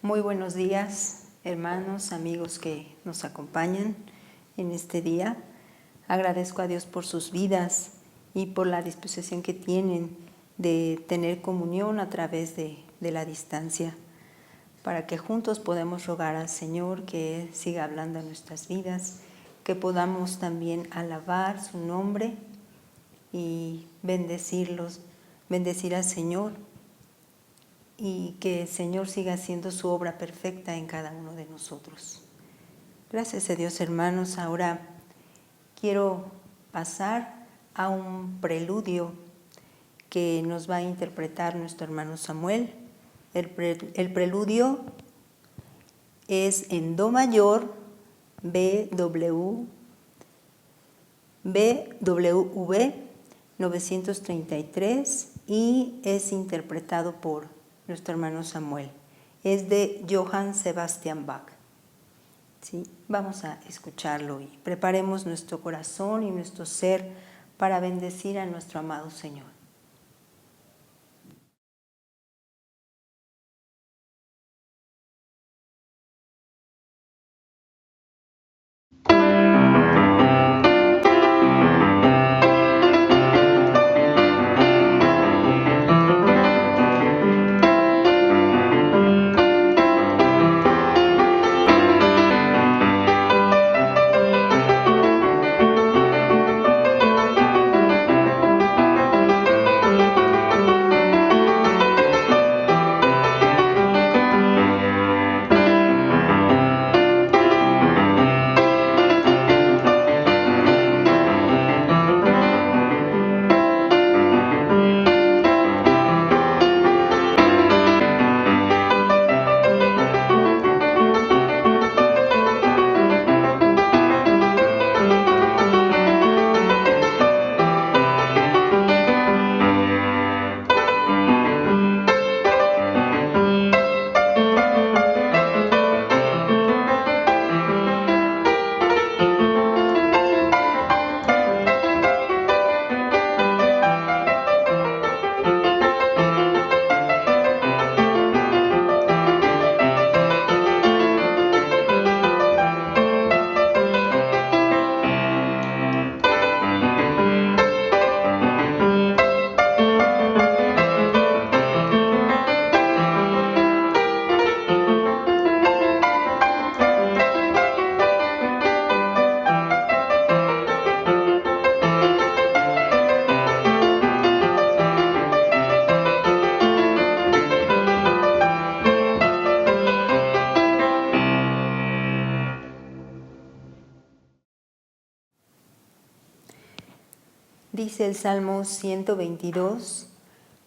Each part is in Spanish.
Muy buenos días, hermanos, amigos que nos acompañan en este día. Agradezco a Dios por sus vidas y por la disposición que tienen de tener comunión a través de la distancia, para que juntos podamos rogar al Señor que siga hablando en nuestras vidas, que podamos también alabar su nombre y bendecir al Señor, y que el Señor siga haciendo su obra perfecta en cada uno de nosotros. Gracias a Dios, hermanos. Ahora quiero pasar a un preludio que nos va a interpretar nuestro hermano Samuel. El preludio es en Do mayor, BWV 933 y es interpretado por nuestro hermano Samuel. Es de Johann Sebastian Bach. ¿Sí? Vamos a escucharlo y preparemos nuestro corazón y nuestro ser para bendecir a nuestro amado Señor. Dice el Salmo 122,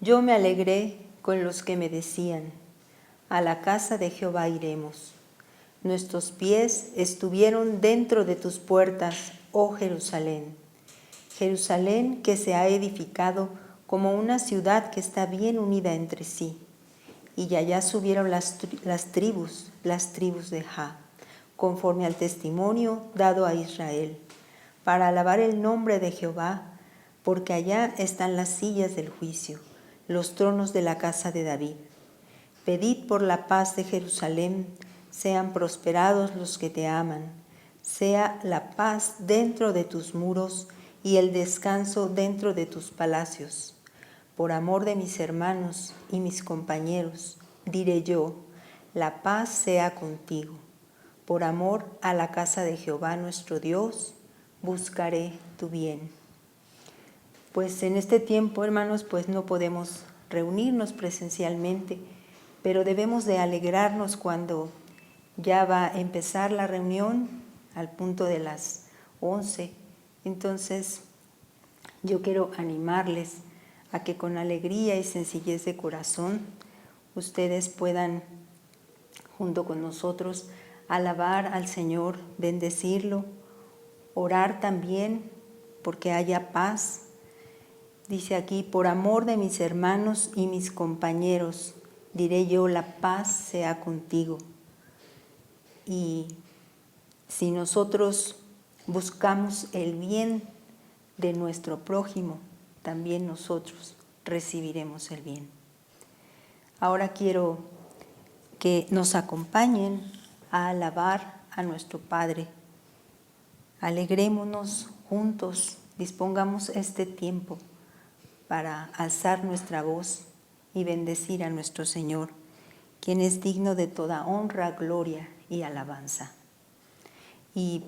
yo me alegré con los que me decían, a la casa de Jehová iremos. Nuestros pies estuvieron dentro de tus puertas, oh Jerusalén. Jerusalén que se ha edificado como una ciudad que está bien unida entre sí. Y allá subieron las tribus de Jah, conforme al testimonio dado a Israel, para alabar el nombre de Jehová, porque allá están las sillas del juicio, los tronos de la casa de David. Pedid por la paz de Jerusalén, sean prosperados los que te aman, sea la paz dentro de tus muros y el descanso dentro de tus palacios. Por amor de mis hermanos y mis compañeros, diré yo, la paz sea contigo. Por amor a la casa de Jehová nuestro Dios, buscaré tu bien. Pues en este tiempo, hermanos, pues no podemos reunirnos presencialmente, pero debemos de alegrarnos cuando ya va a empezar la reunión al punto de las 11. Entonces, yo quiero animarles a que con alegría y sencillez de corazón ustedes puedan, junto con nosotros, alabar al Señor, bendecirlo, orar también porque haya paz. Dice aquí, por amor de mis hermanos y mis compañeros, diré yo, la paz sea contigo. Y si nosotros buscamos el bien de nuestro prójimo, también nosotros recibiremos el bien. Ahora quiero que nos acompañen a alabar a nuestro Padre. Alegrémonos juntos, dispongamos este tiempo para alzar nuestra voz y bendecir a nuestro Señor, quien es digno de toda honra, gloria y alabanza. Y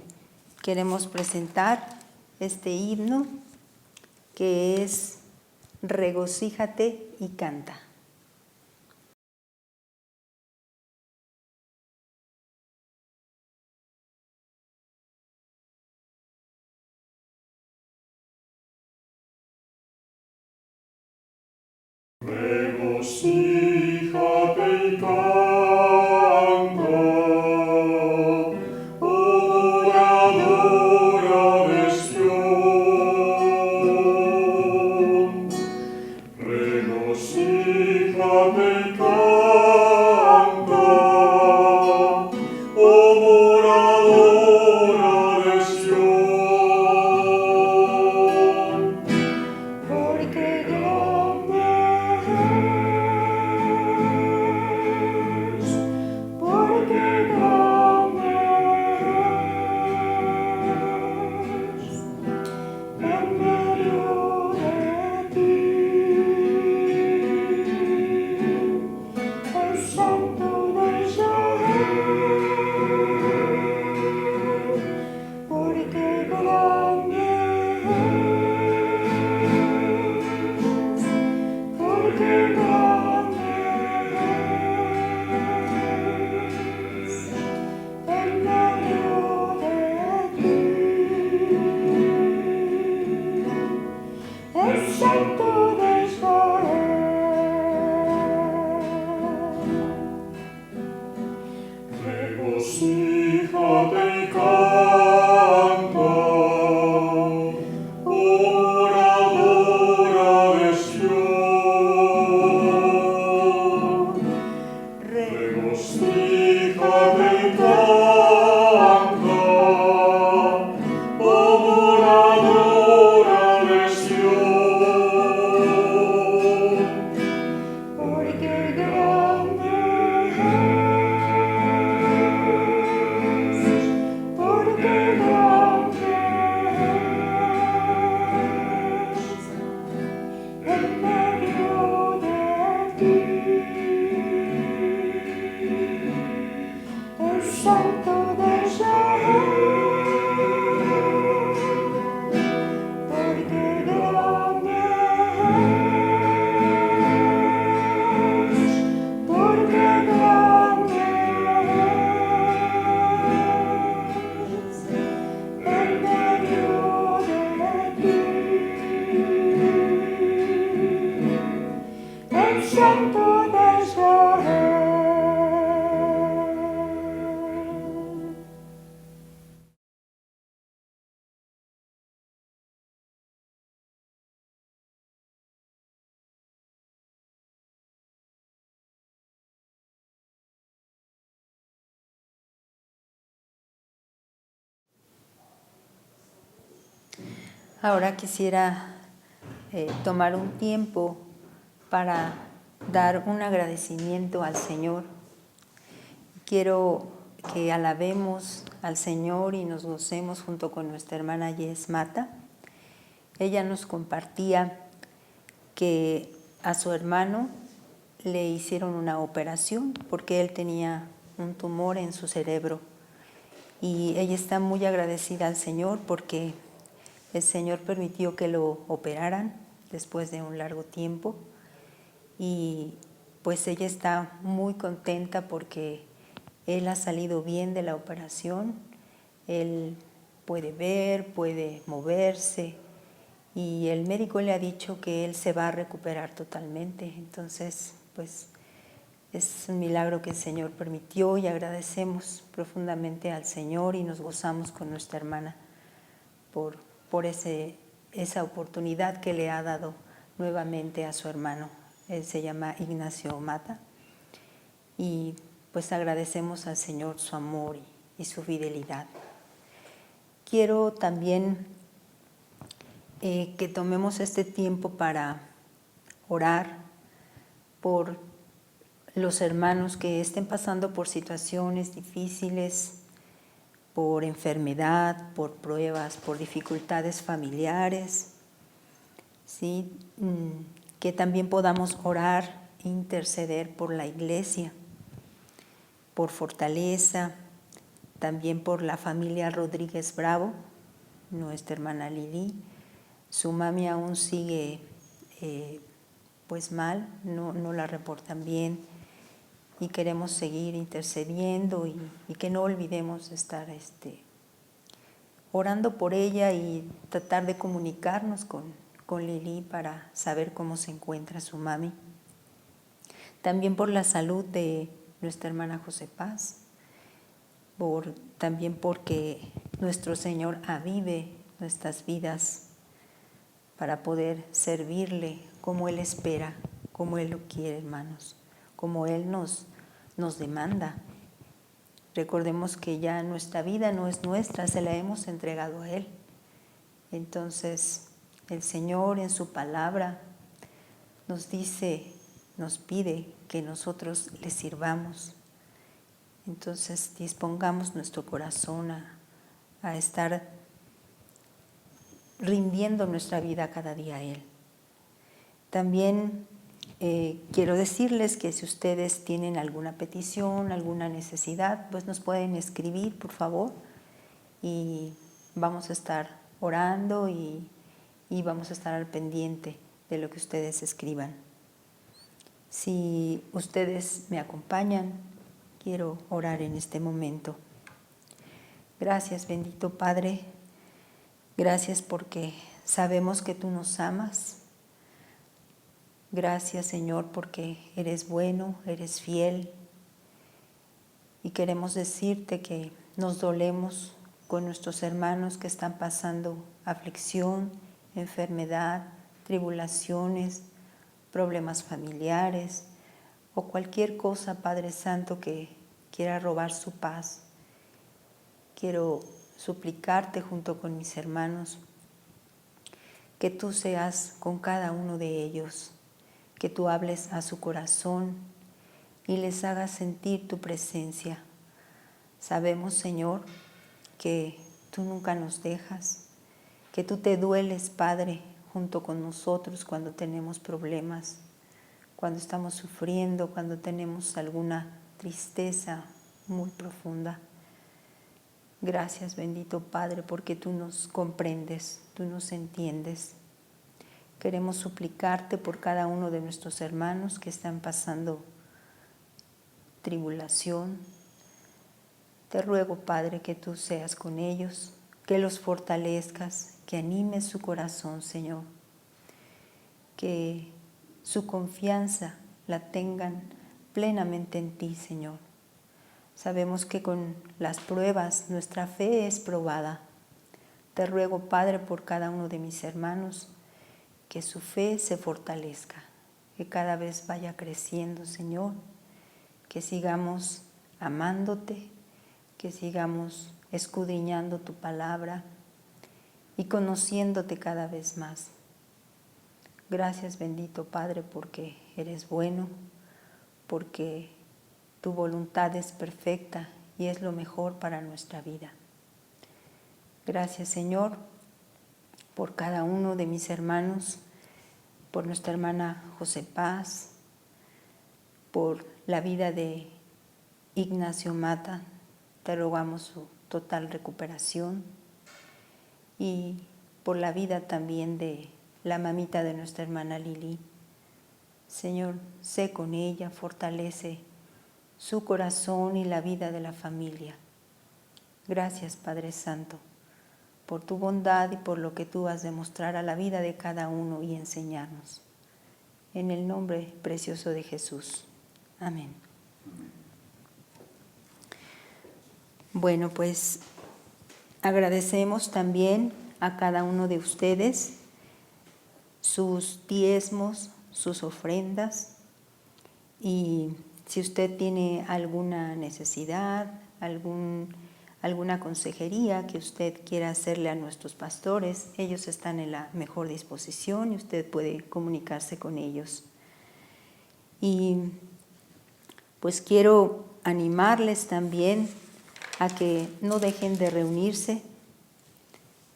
queremos presentar este himno que es Regocíjate y canta. Regocíjate y canta, oh moradora de Sión. Regocíjate y canta, oh moradora de Sión. Porque grande es, porque grande es, en medio de ti, el Santo de Israel, porque grande es, porque grande es, en medio de ti, el Santo de Israel. Regocíjate y canta, oh moradora de Sión. Regocíjate y canta, oh moradora de Sión. Porque grande es, porque grande es, en medio de ti, el Santo de Israel, porque grande es, porque grande es, en medio de ti, el Santo de Israel. Ahora quisiera tomar un tiempo para dar un agradecimiento al Señor. Quiero que alabemos al Señor y nos gocemos junto con nuestra hermana Yes Mata. Ella nos compartía que a su hermano le hicieron una operación porque él tenía un tumor en su cerebro. Y ella está muy agradecida al Señor porque el Señor permitió que lo operaran después de un largo tiempo. Y pues ella está muy contenta porque él ha salido bien de la operación. Él puede ver, puede moverse. Y el médico le ha dicho que él se va a recuperar totalmente. Entonces, pues es un milagro que el Señor permitió y agradecemos profundamente al Señor y nos gozamos con nuestra hermana por esa oportunidad que le ha dado nuevamente a su hermano. Él se llama Ignacio Mata y pues agradecemos al Señor su amor y su fidelidad. Quiero también que tomemos este tiempo para orar por los hermanos que estén pasando por situaciones difíciles, por enfermedad, por pruebas, por dificultades familiares, ¿sí? Que también podamos orar e interceder por la iglesia, por fortaleza, también por la familia Rodríguez Bravo, nuestra hermana Lili. Su mami aún sigue pues mal, no la reportan bien, y queremos seguir intercediendo y que no olvidemos estar orando por ella y tratar de comunicarnos con Lili para saber cómo se encuentra su mami. También por la salud de nuestra hermana José Paz, también porque nuestro Señor avive nuestras vidas para poder servirle como Él espera, como Él lo quiere, hermanos, como Él nos demanda. Recordemos que ya nuestra vida no es nuestra, se la hemos entregado a Él. Entonces, el Señor en su palabra nos dice, nos pide que nosotros le sirvamos. Entonces, dispongamos nuestro corazón a estar rindiendo nuestra vida cada día a Él. También quiero decirles que si ustedes tienen alguna petición, alguna necesidad, pues nos pueden escribir, por favor, y vamos a estar orando y vamos a estar al pendiente de lo que ustedes escriban. Si ustedes me acompañan, quiero orar en este momento. Gracias, bendito Padre. Gracias porque sabemos que tú nos amas. Gracias, Señor, porque eres bueno, eres fiel. Y queremos decirte que nos dolemos con nuestros hermanos que están pasando aflicción, enfermedad, tribulaciones, problemas familiares o cualquier cosa, Padre Santo, que quiera robar su paz. Quiero suplicarte junto con mis hermanos que tú seas con cada uno de ellos, que tú hables a su corazón y les hagas sentir tu presencia. Sabemos, Señor, que tú nunca nos dejas, que tú te dueles, Padre, junto con nosotros cuando tenemos problemas, cuando estamos sufriendo, cuando tenemos alguna tristeza muy profunda. Gracias, bendito Padre, porque tú nos comprendes, tú nos entiendes. Queremos suplicarte por cada uno de nuestros hermanos que están pasando tribulación. Te ruego, Padre, que tú seas con ellos, que los fortalezcas, que animes su corazón, Señor, que su confianza la tengan plenamente en ti, Señor. Sabemos que con las pruebas nuestra fe es probada. Te ruego, Padre, por cada uno de mis hermanos, que su fe se fortalezca, que cada vez vaya creciendo, Señor, que sigamos amándote, que sigamos escudriñando tu palabra y conociéndote cada vez más. Gracias, bendito Padre, porque eres bueno, porque tu voluntad es perfecta y es lo mejor para nuestra vida. Gracias, Señor, por cada uno de mis hermanos, por nuestra hermana José Paz, por la vida de Ignacio Mata. Te rogamos su total recuperación y por la vida también de la mamita de nuestra hermana Lili. Señor, sé con ella, fortalece su corazón y la vida de la familia. Gracias, Padre Santo, por tu bondad y por lo que tú vas a demostrar a la vida de cada uno y enseñarnos. En el nombre precioso de Jesús. Amén. Bueno, pues agradecemos también a cada uno de ustedes sus diezmos, sus ofrendas, y si usted tiene alguna necesidad, alguna consejería que usted quiera hacerle a nuestros pastores, ellos están en la mejor disposición y usted puede comunicarse con ellos. Y pues quiero animarles también a que no dejen de reunirse.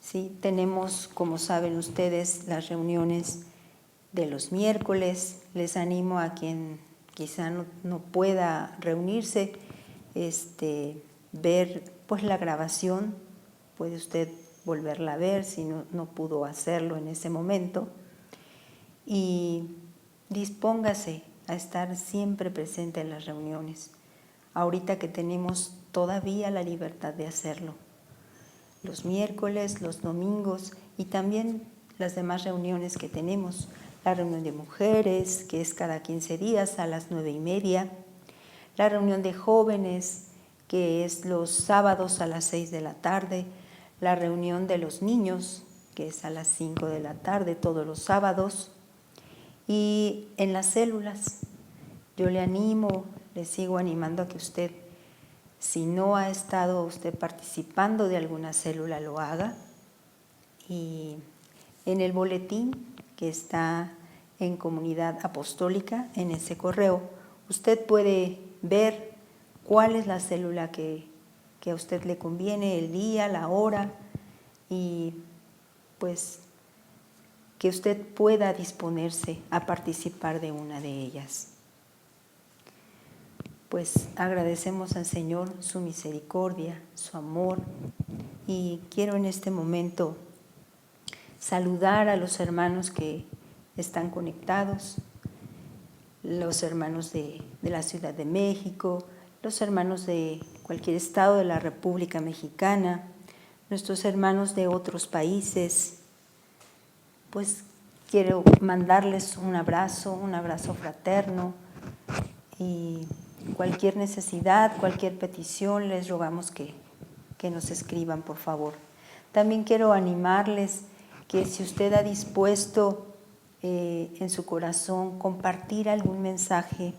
Sí, tenemos, como saben ustedes, las reuniones de los miércoles. Les animo a quien quizá no pueda reunirse, ver pues la grabación, puede usted volverla a ver si no pudo hacerlo en ese momento, y dispóngase a estar siempre presente en las reuniones, ahorita que tenemos todavía la libertad de hacerlo. Los miércoles, los domingos y también las demás reuniones que tenemos. La reunión de mujeres, que es cada 15 días a las 9:30. La reunión de jóvenes, que es los sábados a las 6 de la tarde. La reunión de los niños, que es a las 5 de la tarde todos los sábados. Y en las células, yo le animo, le sigo animando a que usted, si no ha estado usted participando de alguna célula, lo haga. Y en el boletín que está en Comunidad Apostólica, en ese correo, usted puede ver cuál es la célula que a usted le conviene, el día, la hora, y pues que usted pueda disponerse a participar de una de ellas. Pues agradecemos al Señor su misericordia, su amor, y quiero en este momento saludar a los hermanos que están conectados, los hermanos de la Ciudad de México, los hermanos de cualquier estado de la República Mexicana, nuestros hermanos de otros países. Pues quiero mandarles un abrazo fraterno, y cualquier necesidad, cualquier petición, les rogamos que nos escriban, por favor. También quiero animarles que si usted ha dispuesto en su corazón compartir algún mensaje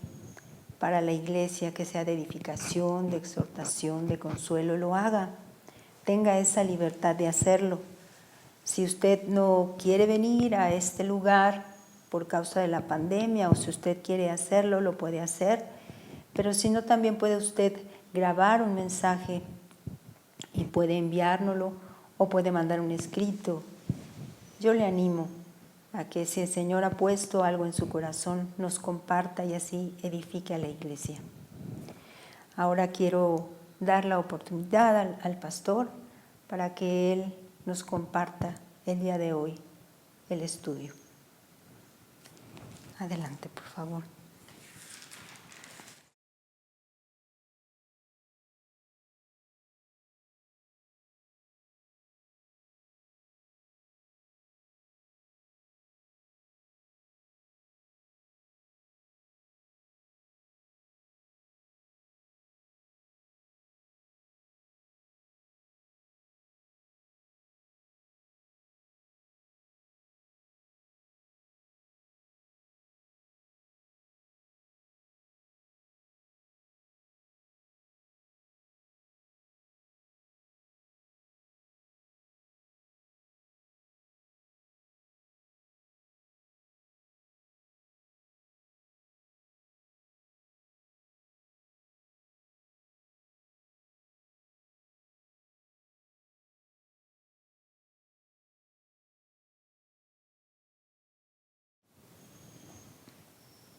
para la iglesia que sea de edificación, de exhortación, de consuelo, lo haga. Tenga esa libertad de hacerlo. Si usted no quiere venir a este lugar por causa de la pandemia, o si usted quiere hacerlo, lo puede hacer. Pero si no, también puede usted grabar un mensaje y puede enviárnoslo, o puede mandar un escrito. Yo le animo a que si el Señor ha puesto algo en su corazón, nos comparta y así edifique a la iglesia. Ahora quiero dar la oportunidad al pastor para que él nos comparta el día de hoy el estudio. Adelante, por favor.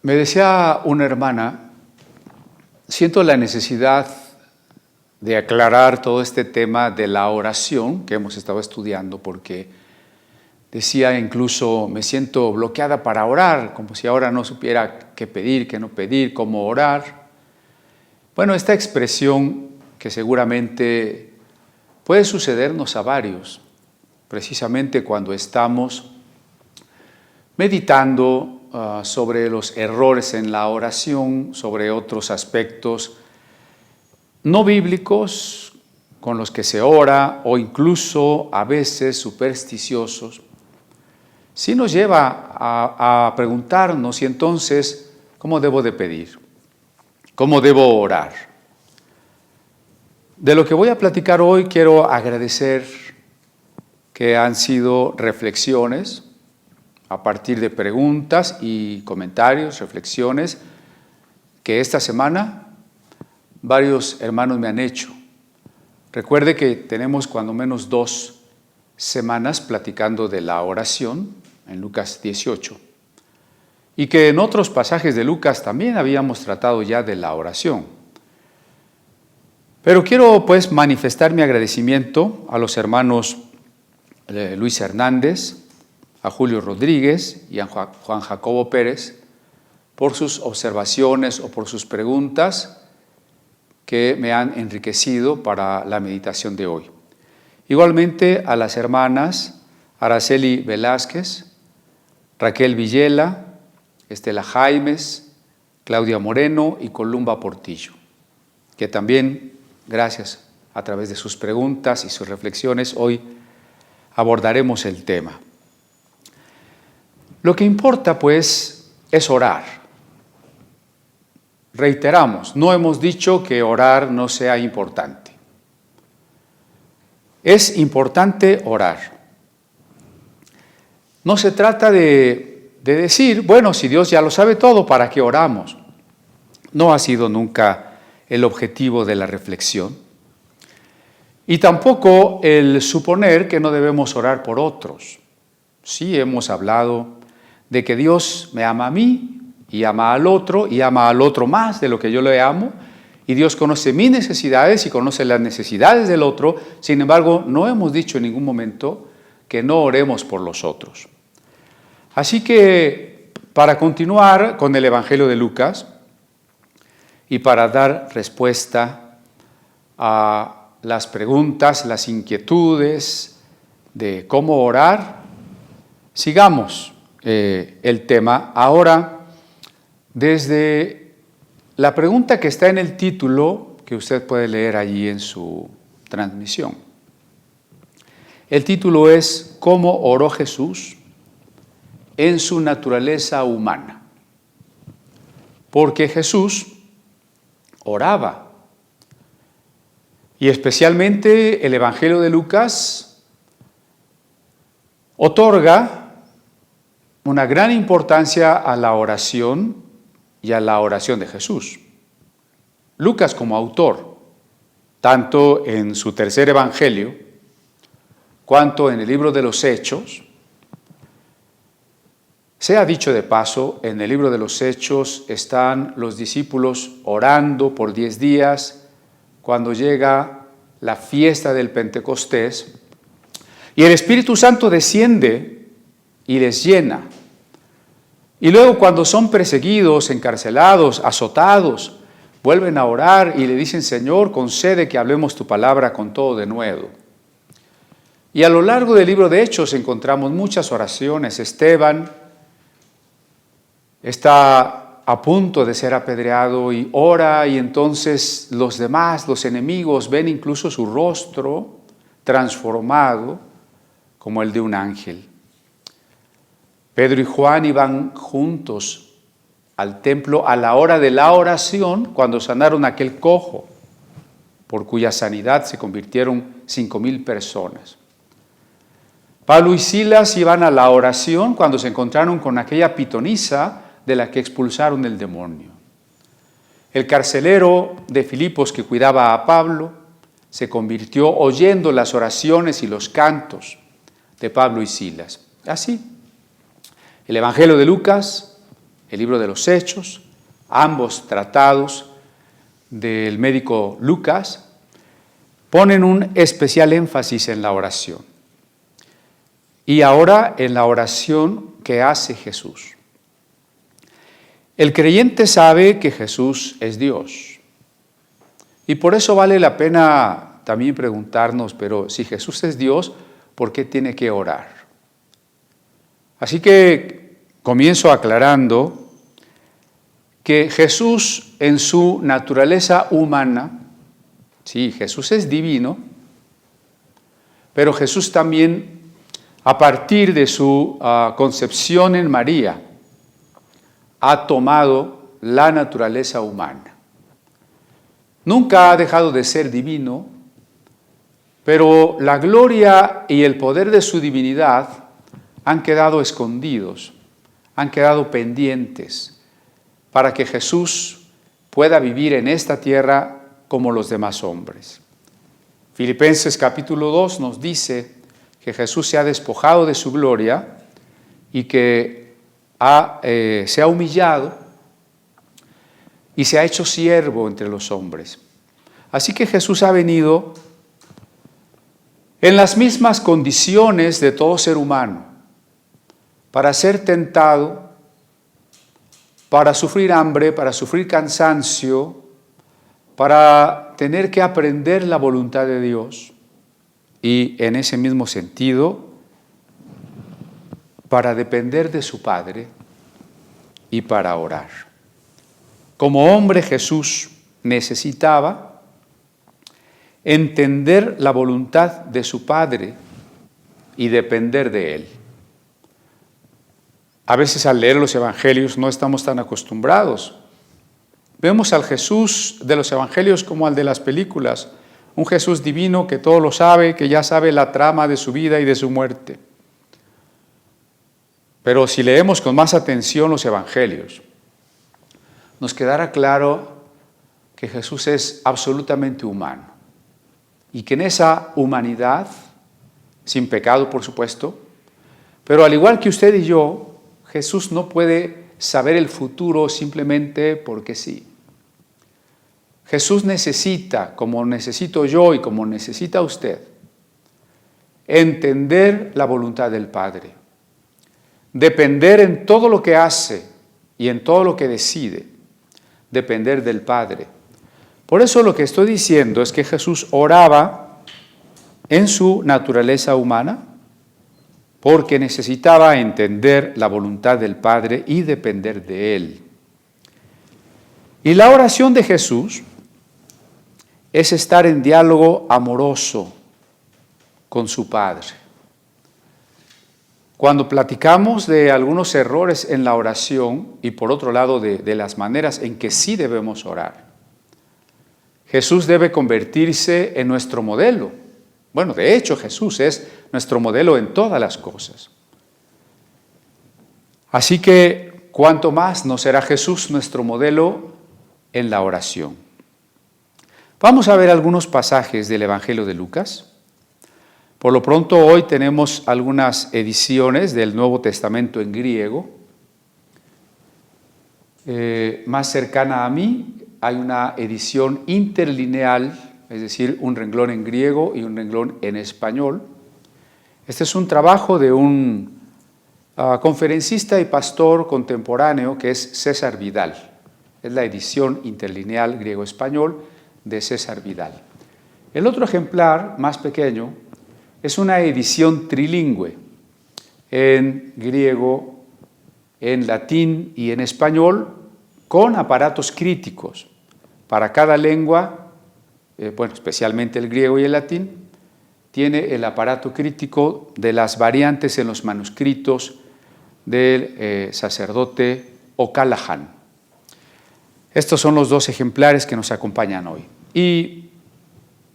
Me decía una hermana, siento la necesidad de aclarar todo este tema de la oración que hemos estado estudiando, porque decía incluso, me siento bloqueada para orar, como si ahora no supiera qué pedir, qué no pedir, cómo orar. Bueno, esta expresión que seguramente puede sucedernos a varios, precisamente cuando estamos meditando sobre los errores en la oración, sobre otros aspectos no bíblicos con los que se ora, o incluso a veces supersticiosos, sí nos lleva a preguntarnos, y entonces, ¿cómo debo de pedir? ¿Cómo debo orar? De lo que voy a platicar hoy, quiero agradecer que han sido reflexiones a partir de preguntas y comentarios, reflexiones que esta semana varios hermanos me han hecho. Recuerde que tenemos cuando menos 2 semanas platicando de la oración en Lucas 18 y que en otros pasajes de Lucas también habíamos tratado ya de la oración. Pero quiero pues manifestar mi agradecimiento a los hermanos Luis Hernández, a Julio Rodríguez y a Juan Jacobo Pérez por sus observaciones o por sus preguntas que me han enriquecido para la meditación de hoy. Igualmente a las hermanas Araceli Velázquez, Raquel Villela, Estela Jaimes, Claudia Moreno y Columba Portillo, que también, gracias a través de sus preguntas y sus reflexiones, hoy abordaremos el tema. Lo que importa, pues, es orar. Reiteramos, no hemos dicho que orar no sea importante. Es importante orar. No se trata de decir, bueno, si Dios ya lo sabe todo, ¿para qué oramos? No ha sido nunca el objetivo de la reflexión. Y tampoco el suponer que no debemos orar por otros. Sí hemos hablado de que Dios me ama a mí y ama al otro más de lo que yo le amo, y Dios conoce mis necesidades y conoce las necesidades del otro. Sin embargo, no hemos dicho en ningún momento que no oremos por los otros. Así que, para continuar con el Evangelio de Lucas y para dar respuesta a las preguntas, las inquietudes de cómo orar, sigamos el tema ahora desde la pregunta que está en el título que usted puede leer allí en su transmisión. El título es ¿Cómo oró Jesús en su naturaleza humana? Porque Jesús oraba. Y especialmente el Evangelio de Lucas otorga una gran importancia a la oración y a la oración de Jesús. Lucas, como autor, tanto en su tercer Evangelio, cuanto en el libro de los Hechos, sea dicho de paso, en el libro de los Hechos están los discípulos orando por 10 días, cuando llega la fiesta del Pentecostés, y el Espíritu Santo desciende y les llena. Y luego cuando son perseguidos, encarcelados, azotados, vuelven a orar y le dicen, Señor, concede que hablemos tu palabra con todo denuedo. Y a lo largo del libro de Hechos encontramos muchas oraciones. Esteban está a punto de ser apedreado y ora, y entonces los demás, los enemigos, ven incluso su rostro transformado como el de un ángel. Pedro y Juan iban juntos al templo a la hora de la oración cuando sanaron a aquel cojo, por cuya sanidad se convirtieron 5,000 personas. Pablo y Silas iban a la oración cuando se encontraron con aquella pitonisa de la que expulsaron el demonio. El carcelero de Filipos que cuidaba a Pablo se convirtió oyendo las oraciones y los cantos de Pablo y Silas. Así, el Evangelio de Lucas, el libro de los Hechos, ambos tratados del médico Lucas, ponen un especial énfasis en la oración. Y ahora en la oración que hace Jesús. El creyente sabe que Jesús es Dios. Y por eso vale la pena también preguntarnos, pero si Jesús es Dios, ¿por qué tiene que orar? Así que comienzo aclarando que Jesús en su naturaleza humana, sí, Jesús es divino, pero Jesús también, a partir de su concepción en María, ha tomado la naturaleza humana. Nunca ha dejado de ser divino, pero la gloria y el poder de su divinidad han quedado escondidos, han quedado pendientes, para que Jesús pueda vivir en esta tierra como los demás hombres. Filipenses capítulo 2 nos dice que Jesús se ha despojado de su gloria y que se ha humillado y se ha hecho siervo entre los hombres. Así que Jesús ha venido en las mismas condiciones de todo ser humano, para ser tentado, para sufrir hambre, para sufrir cansancio, para tener que aprender la voluntad de Dios y en ese mismo sentido, para depender de su Padre y para orar. Como hombre, Jesús necesitaba entender la voluntad de su Padre y depender de Él. A veces al leer los evangelios no estamos tan acostumbrados. Vemos al Jesús de los evangelios como al de las películas, un Jesús divino que todo lo sabe, que ya sabe la trama de su vida y de su muerte. Pero si leemos con más atención los evangelios, nos quedará claro que Jesús es absolutamente humano y que en esa humanidad, sin pecado por supuesto, pero al igual que usted y yo, Jesús no puede saber el futuro simplemente porque sí. Jesús necesita, como necesito yo y como necesita usted, entender la voluntad del Padre, depender en todo lo que hace y en todo lo que decide, depender del Padre. Por eso lo que estoy diciendo es que Jesús oraba en su naturaleza humana, porque necesitaba entender la voluntad del Padre y depender de Él. Y la oración de Jesús es estar en diálogo amoroso con su Padre. Cuando platicamos de algunos errores en la oración y por otro lado de las maneras en que sí debemos orar, Jesús debe convertirse en nuestro modelo. Bueno, de hecho Jesús es nuestro modelo en todas las cosas. Así que, ¿cuánto más no será Jesús nuestro modelo en la oración? Vamos a ver algunos pasajes del Evangelio de Lucas. Por lo pronto hoy tenemos algunas ediciones del Nuevo Testamento en griego. Más cercana a mí hay una edición interlineal, es decir, un renglón en griego y un renglón en español. Este es un trabajo de un conferencista y pastor contemporáneo que es César Vidal. Es la edición interlineal griego-español de César Vidal. El otro ejemplar, más pequeño, es una edición trilingüe en griego, en latín y en español, con aparatos críticos para cada lengua. Especialmente el griego y el latín, tiene el aparato crítico de las variantes en los manuscritos del sacerdote O'Callaghan. Estos son los dos ejemplares que nos acompañan hoy. Y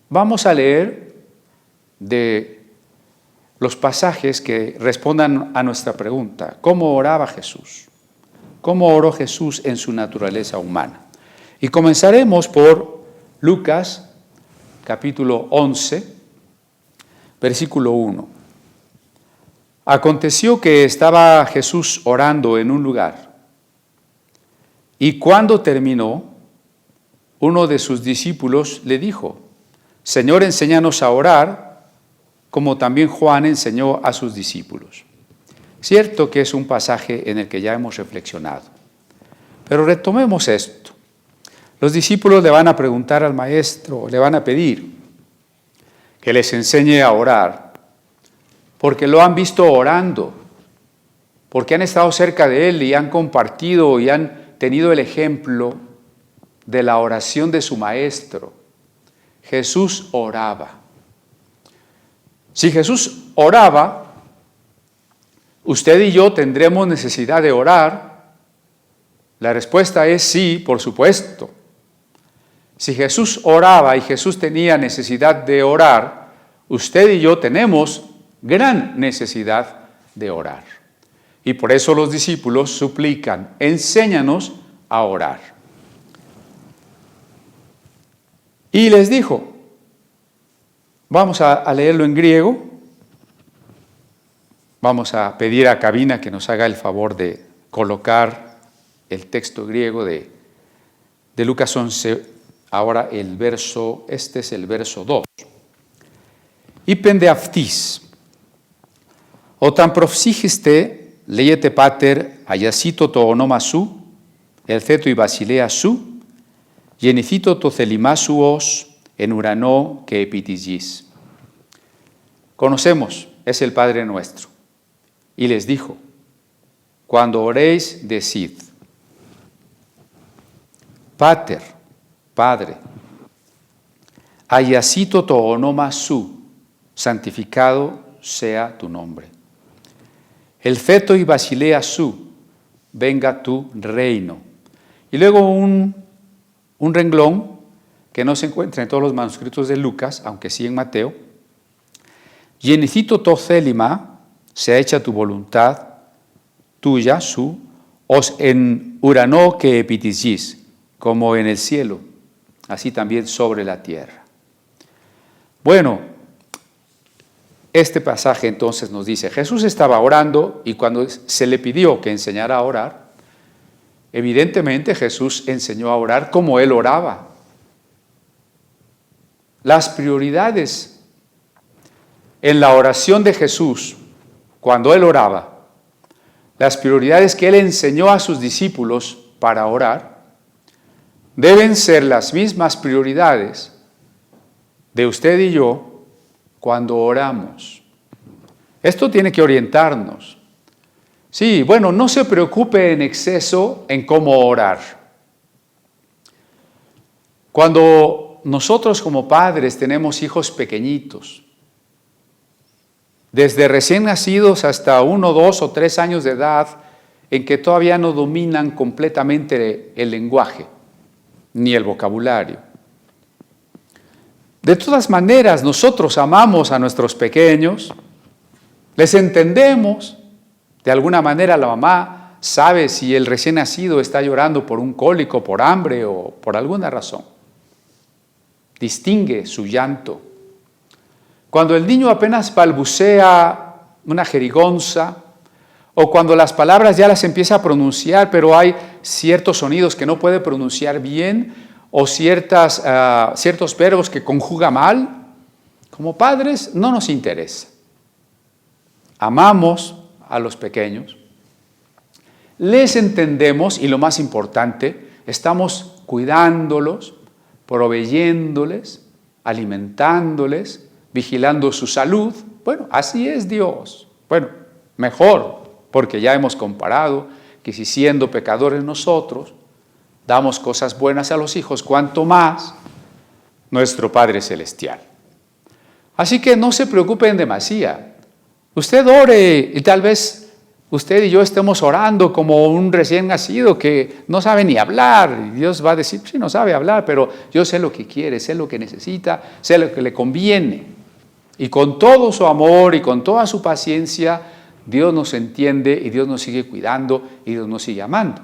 vamos a leer de los pasajes que respondan a nuestra pregunta. ¿Cómo oraba Jesús? ¿Cómo oró Jesús en su naturaleza humana? Y comenzaremos por Lucas, capítulo 11, versículo 1. Aconteció que estaba Jesús orando en un lugar, y cuando terminó, uno de sus discípulos le dijo: Señor, enséñanos a orar, como también Juan enseñó a sus discípulos. Cierto que es un pasaje en el que ya hemos reflexionado, pero retomemos esto. Los discípulos le van a preguntar al maestro, le van a pedir que les enseñe a orar, porque lo han visto orando, porque han estado cerca de él y han compartido y han tenido el ejemplo de la oración de su maestro. Jesús oraba. Si Jesús oraba, usted y yo tendremos necesidad de orar. La respuesta es sí, por supuesto. Si Jesús oraba y Jesús tenía necesidad de orar, usted y yo tenemos gran necesidad de orar. Y por eso los discípulos suplican: enséñanos a orar. Y les dijo, vamos a leerlo en griego, vamos a pedir a Cabina que nos haga el favor de colocar el texto griego de Lucas 11, ahora el verso, este es el verso 2. Υπεν αυτής, όταν προψύχεστε, λέγεται Πάτερ, αγιασίτω το όνομα σου, ελθέτω η βασιλεία σου, γεννηθήτω το θέλημά σου ως en ουρανό και επί της γης. Conocemos, es el Padre nuestro. Y les dijo, cuando oréis, decid, Pater, Padre, αγιασίτω το όνομα σου, santificado sea tu nombre. Ελθέτω η βασιλεία σου, venga tu reino. Y luego un renglón que no se encuentra en todos los manuscritos de Lucas, aunque sí en Mateo. Γεννηθήτω το θέλημα, sea hecha tu voluntad, tuya, su, os en ουρανό και επί της γης, como en el cielo, así también sobre la tierra. Bueno, este pasaje entonces nos dice, Jesús estaba orando y cuando se le pidió que enseñara a orar, evidentemente Jesús enseñó a orar como él oraba. Las prioridades en la oración de Jesús, cuando él oraba, las prioridades que él enseñó a sus discípulos para orar, deben ser las mismas prioridades de usted y yo cuando oramos. Esto tiene que orientarnos. Sí, bueno, no se preocupe en exceso en cómo orar. Cuando nosotros como padres tenemos hijos pequeñitos, desde recién nacidos hasta 1, 2 o 3 años de edad, en que todavía no dominan completamente el lenguaje ni el vocabulario. De todas maneras, nosotros amamos a nuestros pequeños, les entendemos, de alguna manera la mamá sabe si el recién nacido está llorando por un cólico, por hambre o por alguna razón. Distingue su llanto. Cuando el niño apenas balbucea una jerigonza, o cuando las palabras ya las empieza a pronunciar, pero hay ciertos sonidos que no puede pronunciar bien, o ciertos verbos que conjuga mal, como padres no nos interesa. Amamos a los pequeños, les entendemos y lo más importante, estamos cuidándolos, proveyéndoles, alimentándoles, vigilando su salud. Bueno, así es Dios. Bueno, mejor, porque ya hemos comparado que si siendo pecadores nosotros damos cosas buenas a los hijos, cuanto más nuestro Padre Celestial. Así que no se preocupen demasiado. Usted ore y tal vez usted y yo estemos orando como un recién nacido que no sabe ni hablar. Y Dios va a decir, sí, no sabe hablar, pero yo sé lo que quiere, sé lo que necesita, sé lo que le conviene. Y con todo su amor y con toda su paciencia, Dios nos entiende y Dios nos sigue cuidando y Dios nos sigue amando.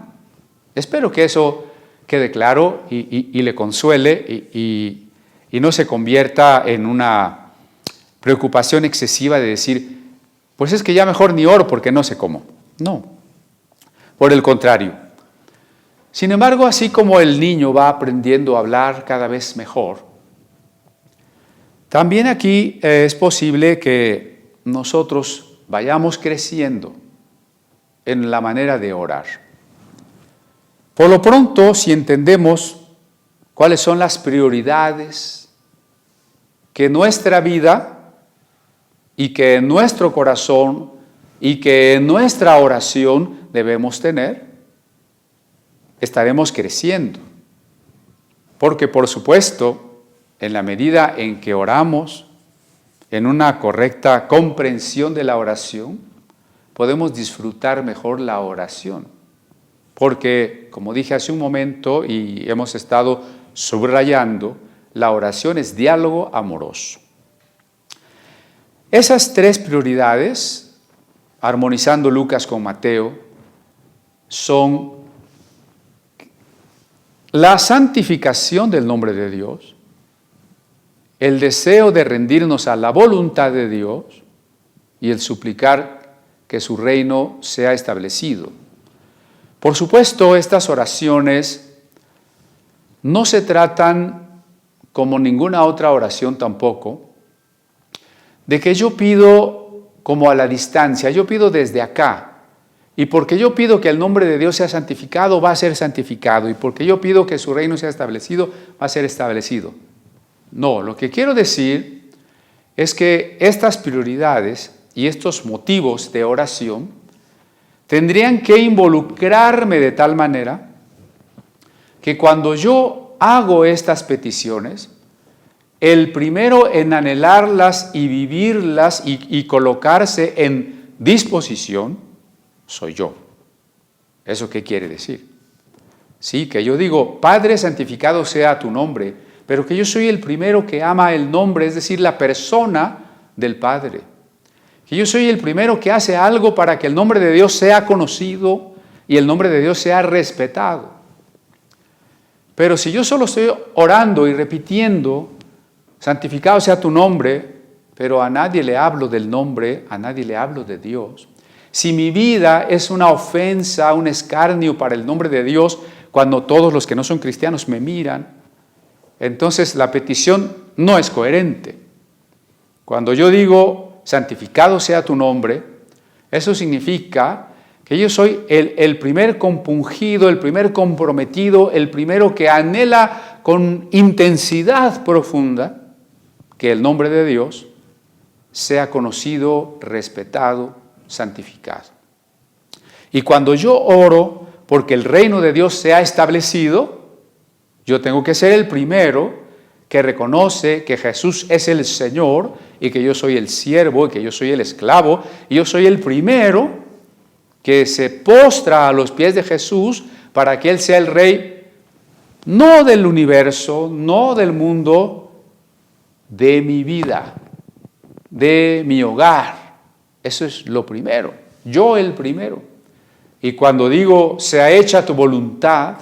Espero que eso quede claro y le consuele y no se convierta en una preocupación excesiva de decir, pues es que ya mejor ni oro porque no sé cómo. No, por el contrario. Sin embargo, así como el niño va aprendiendo a hablar cada vez mejor, también aquí es posible que nosotros vayamos creciendo en la manera de orar. Por lo pronto, si entendemos cuáles son las prioridades que nuestra vida y que en nuestro corazón y que en nuestra oración debemos tener, estaremos creciendo. Porque, por supuesto, en la medida en que oramos, en una correcta comprensión de la oración, podemos disfrutar mejor la oración. Porque, como dije hace un momento y hemos estado subrayando, la oración es diálogo amoroso. Esas 3 prioridades, armonizando Lucas con Mateo, son la santificación del nombre de Dios, el deseo de rendirnos a la voluntad de Dios y el suplicar que su reino sea establecido. Por supuesto, estas oraciones no se tratan, como ninguna otra oración tampoco, de que yo pido como a la distancia, yo pido desde acá. Y porque yo pido que el nombre de Dios sea santificado, va a ser santificado. Y porque yo pido que su reino sea establecido, va a ser establecido. No, lo que quiero decir es que estas prioridades y estos motivos de oración tendrían que involucrarme de tal manera que cuando yo hago estas peticiones, el primero en anhelarlas y vivirlas y colocarse en disposición, soy yo. ¿Eso qué quiere decir? Sí, que yo digo, Padre, santificado sea tu nombre, pero que yo soy el primero que ama el nombre, es decir, la persona del Padre. Que yo soy el primero que hace algo para que el nombre de Dios sea conocido y el nombre de Dios sea respetado. Pero si yo solo estoy orando y repitiendo, santificado sea tu nombre, pero a nadie le hablo del nombre, a nadie le hablo de Dios. Si mi vida es una ofensa, un escarnio para el nombre de Dios, cuando todos los que no son cristianos me miran, entonces la petición no es coherente. Cuando yo digo, santificado sea tu nombre, eso significa que yo soy el primer compungido, el primer comprometido, el primero que anhela con intensidad profunda que el nombre de Dios sea conocido, respetado, santificado. Y cuando yo oro porque el reino de Dios sea establecido, yo tengo que ser el primero que reconoce que Jesús es el Señor y que yo soy el siervo y que yo soy el esclavo, y yo soy el primero que se postra a los pies de Jesús para que Él sea el Rey, no del universo, no del mundo, de mi vida, de mi hogar. Eso es lo primero, yo el primero. Y cuando digo, sea hecha tu voluntad,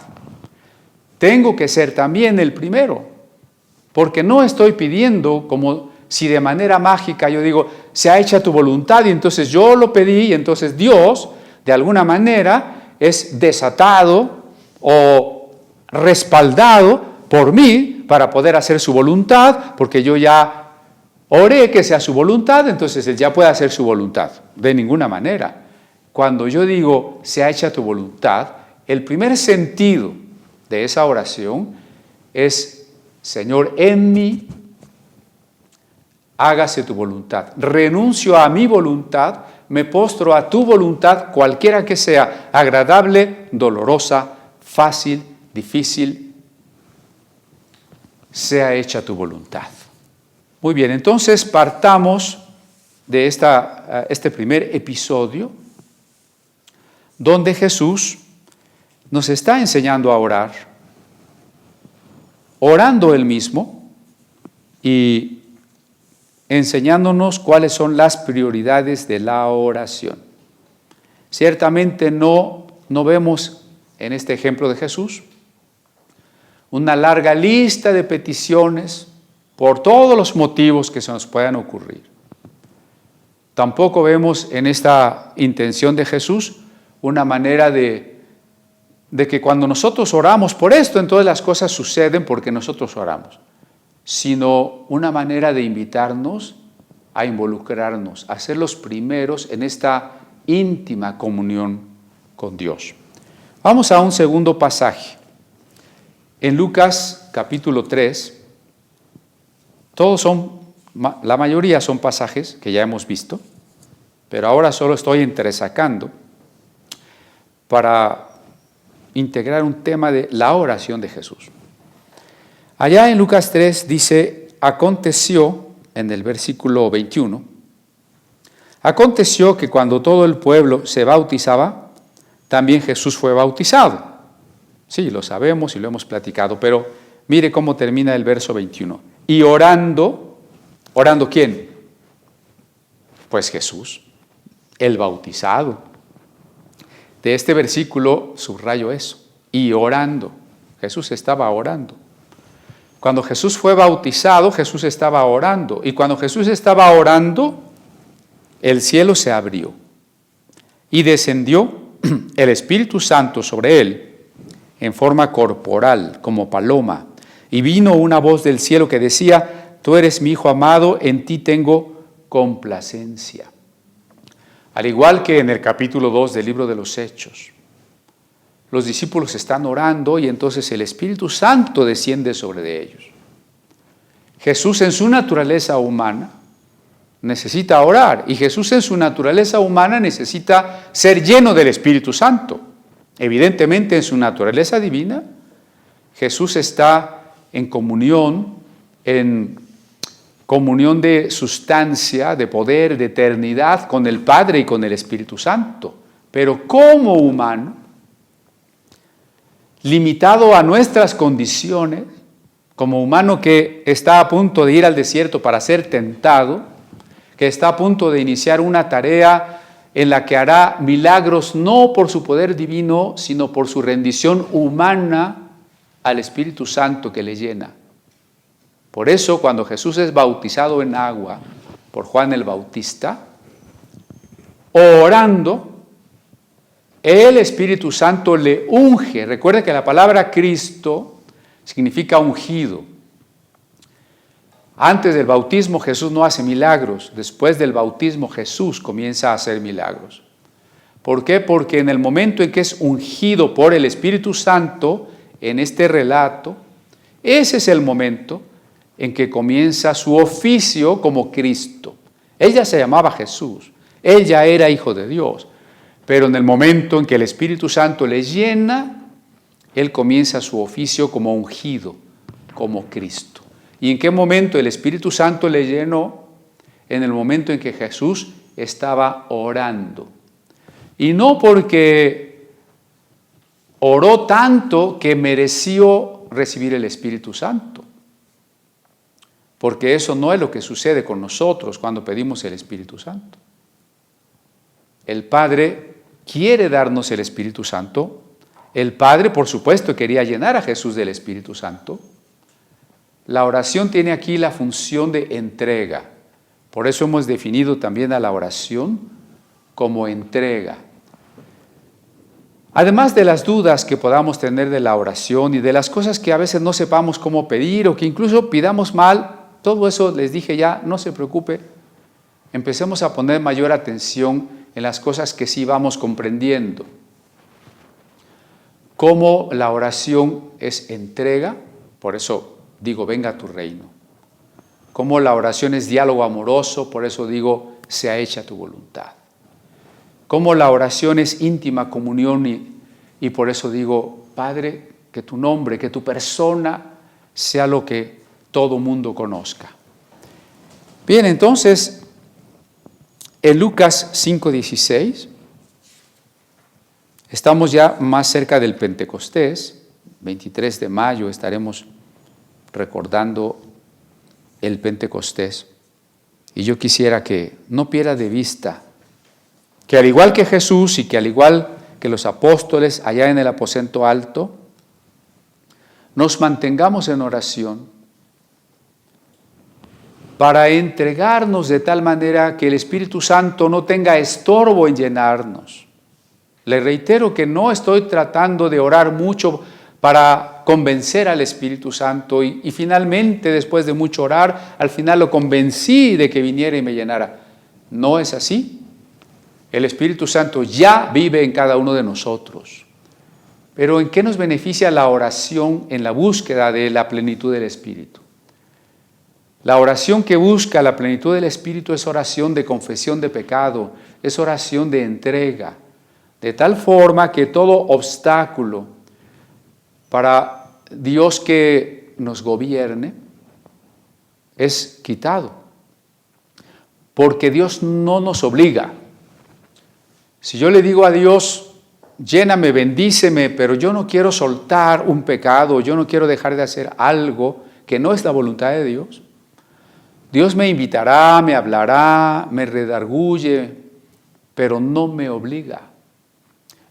tengo que ser también el primero, porque no estoy pidiendo como si de manera mágica yo digo, sea hecha tu voluntad, y entonces yo lo pedí, y entonces Dios, de alguna manera, es desatado o respaldado por mí para poder hacer su voluntad, porque yo ya oré que sea su voluntad, entonces Él ya puede hacer su voluntad. De ninguna manera. Cuando yo digo, sea hecha tu voluntad, el primer sentido de esa oración es, Señor, en mí, hágase tu voluntad. Renuncio a mi voluntad, me postro a tu voluntad, cualquiera que sea, agradable, dolorosa, fácil, difícil, sea hecha tu voluntad. Muy bien, entonces partamos de este primer episodio donde Jesús nos está enseñando a orar, orando Él mismo y enseñándonos cuáles son las prioridades de la oración. Ciertamente no vemos en este ejemplo de Jesús una larga lista de peticiones por todos los motivos que se nos puedan ocurrir. Tampoco vemos en esta intención de Jesús una manera de que cuando nosotros oramos por esto, entonces las cosas suceden porque nosotros oramos, sino una manera de invitarnos a involucrarnos, a ser los primeros en esta íntima comunión con Dios. Vamos a un segundo pasaje. En Lucas capítulo 3, la mayoría son pasajes que ya hemos visto, pero ahora solo estoy entresacando para integrar un tema de la oración de Jesús. Allá en Lucas 3 dice, aconteció, en el versículo 21, aconteció que cuando todo el pueblo se bautizaba, también Jesús fue bautizado. Sí, lo sabemos y lo hemos platicado, pero mire cómo termina el verso 21. Y orando, ¿orando quién? Pues Jesús, el bautizado. De este versículo subrayo eso, y orando. Jesús estaba orando. Cuando Jesús fue bautizado, Jesús estaba orando. Y cuando Jesús estaba orando, el cielo se abrió y descendió el Espíritu Santo sobre él en forma corporal, como paloma. Y vino una voz del cielo que decía: tú eres mi Hijo amado, en ti tengo complacencia. Al igual que en el capítulo 2 del libro de los Hechos, los discípulos están orando y entonces el Espíritu Santo desciende sobre ellos. Jesús en su naturaleza humana necesita orar y Jesús en su naturaleza humana necesita ser lleno del Espíritu Santo. Evidentemente en su naturaleza divina, Jesús está en comunión de sustancia, de poder, de eternidad con el Padre y con el Espíritu Santo. Pero como humano, limitado a nuestras condiciones, como humano que está a punto de ir al desierto para ser tentado, que está a punto de iniciar una tarea en la que hará milagros no por su poder divino, sino por su rendición humana al Espíritu Santo que le llena. Por eso, cuando Jesús es bautizado en agua por Juan el Bautista, orando, el Espíritu Santo le unge. Recuerde que la palabra Cristo significa ungido. Antes del bautismo Jesús no hace milagros. Después del bautismo Jesús comienza a hacer milagros. ¿Por qué? Porque en el momento en que es ungido por el Espíritu Santo, en este relato, ese es el momento en que comienza su oficio como Cristo. Él ya se llamaba Jesús, él ya era hijo de Dios, pero en el momento en que el Espíritu Santo le llena, él comienza su oficio como ungido, como Cristo. ¿Y en qué momento el Espíritu Santo le llenó? En el momento en que Jesús estaba orando. Y no porque oró tanto que mereció recibir el Espíritu Santo. Porque eso no es lo que sucede con nosotros cuando pedimos el Espíritu Santo. El Padre quiere darnos el Espíritu Santo. El Padre, por supuesto, quería llenar a Jesús del Espíritu Santo. La oración tiene aquí la función de entrega. Por eso hemos definido también a la oración como entrega. Además de las dudas que podamos tener de la oración y de las cosas que a veces no sepamos cómo pedir o que incluso pidamos mal, todo eso les dije ya, no se preocupe. Empecemos a poner mayor atención en las cosas que sí vamos comprendiendo. Cómo la oración es entrega, por eso digo, venga a tu reino. Como la oración es diálogo amoroso, por eso digo, sea hecha tu voluntad. Como la oración es íntima comunión y por eso digo, Padre, que tu nombre, que tu persona sea lo que todo mundo conozca. Bien, entonces, en Lucas 5:16, estamos ya más cerca del Pentecostés, 23 de mayo estaremos recordando el Pentecostés. Y yo quisiera que no pierda de vista que al igual que Jesús y que al igual que los apóstoles allá en el aposento alto, nos mantengamos en oración para entregarnos de tal manera que el Espíritu Santo no tenga estorbo en llenarnos. Le reitero que no estoy tratando de orar mucho para convencer al Espíritu Santo y finalmente, después de mucho orar, al final lo convencí de que viniera y me llenara. No es así. El Espíritu Santo ya vive en cada uno de nosotros. Pero ¿en qué nos beneficia la oración en la búsqueda de la plenitud del Espíritu? La oración que busca la plenitud del Espíritu es oración de confesión de pecado, es oración de entrega, de tal forma que todo obstáculo para Dios que nos gobierne es quitado, porque Dios no nos obliga. Si yo le digo a Dios, lléname, bendíceme, pero yo no quiero soltar un pecado, yo no quiero dejar de hacer algo que no es la voluntad de Dios, Dios me invitará, me hablará, me redarguye, pero no me obliga.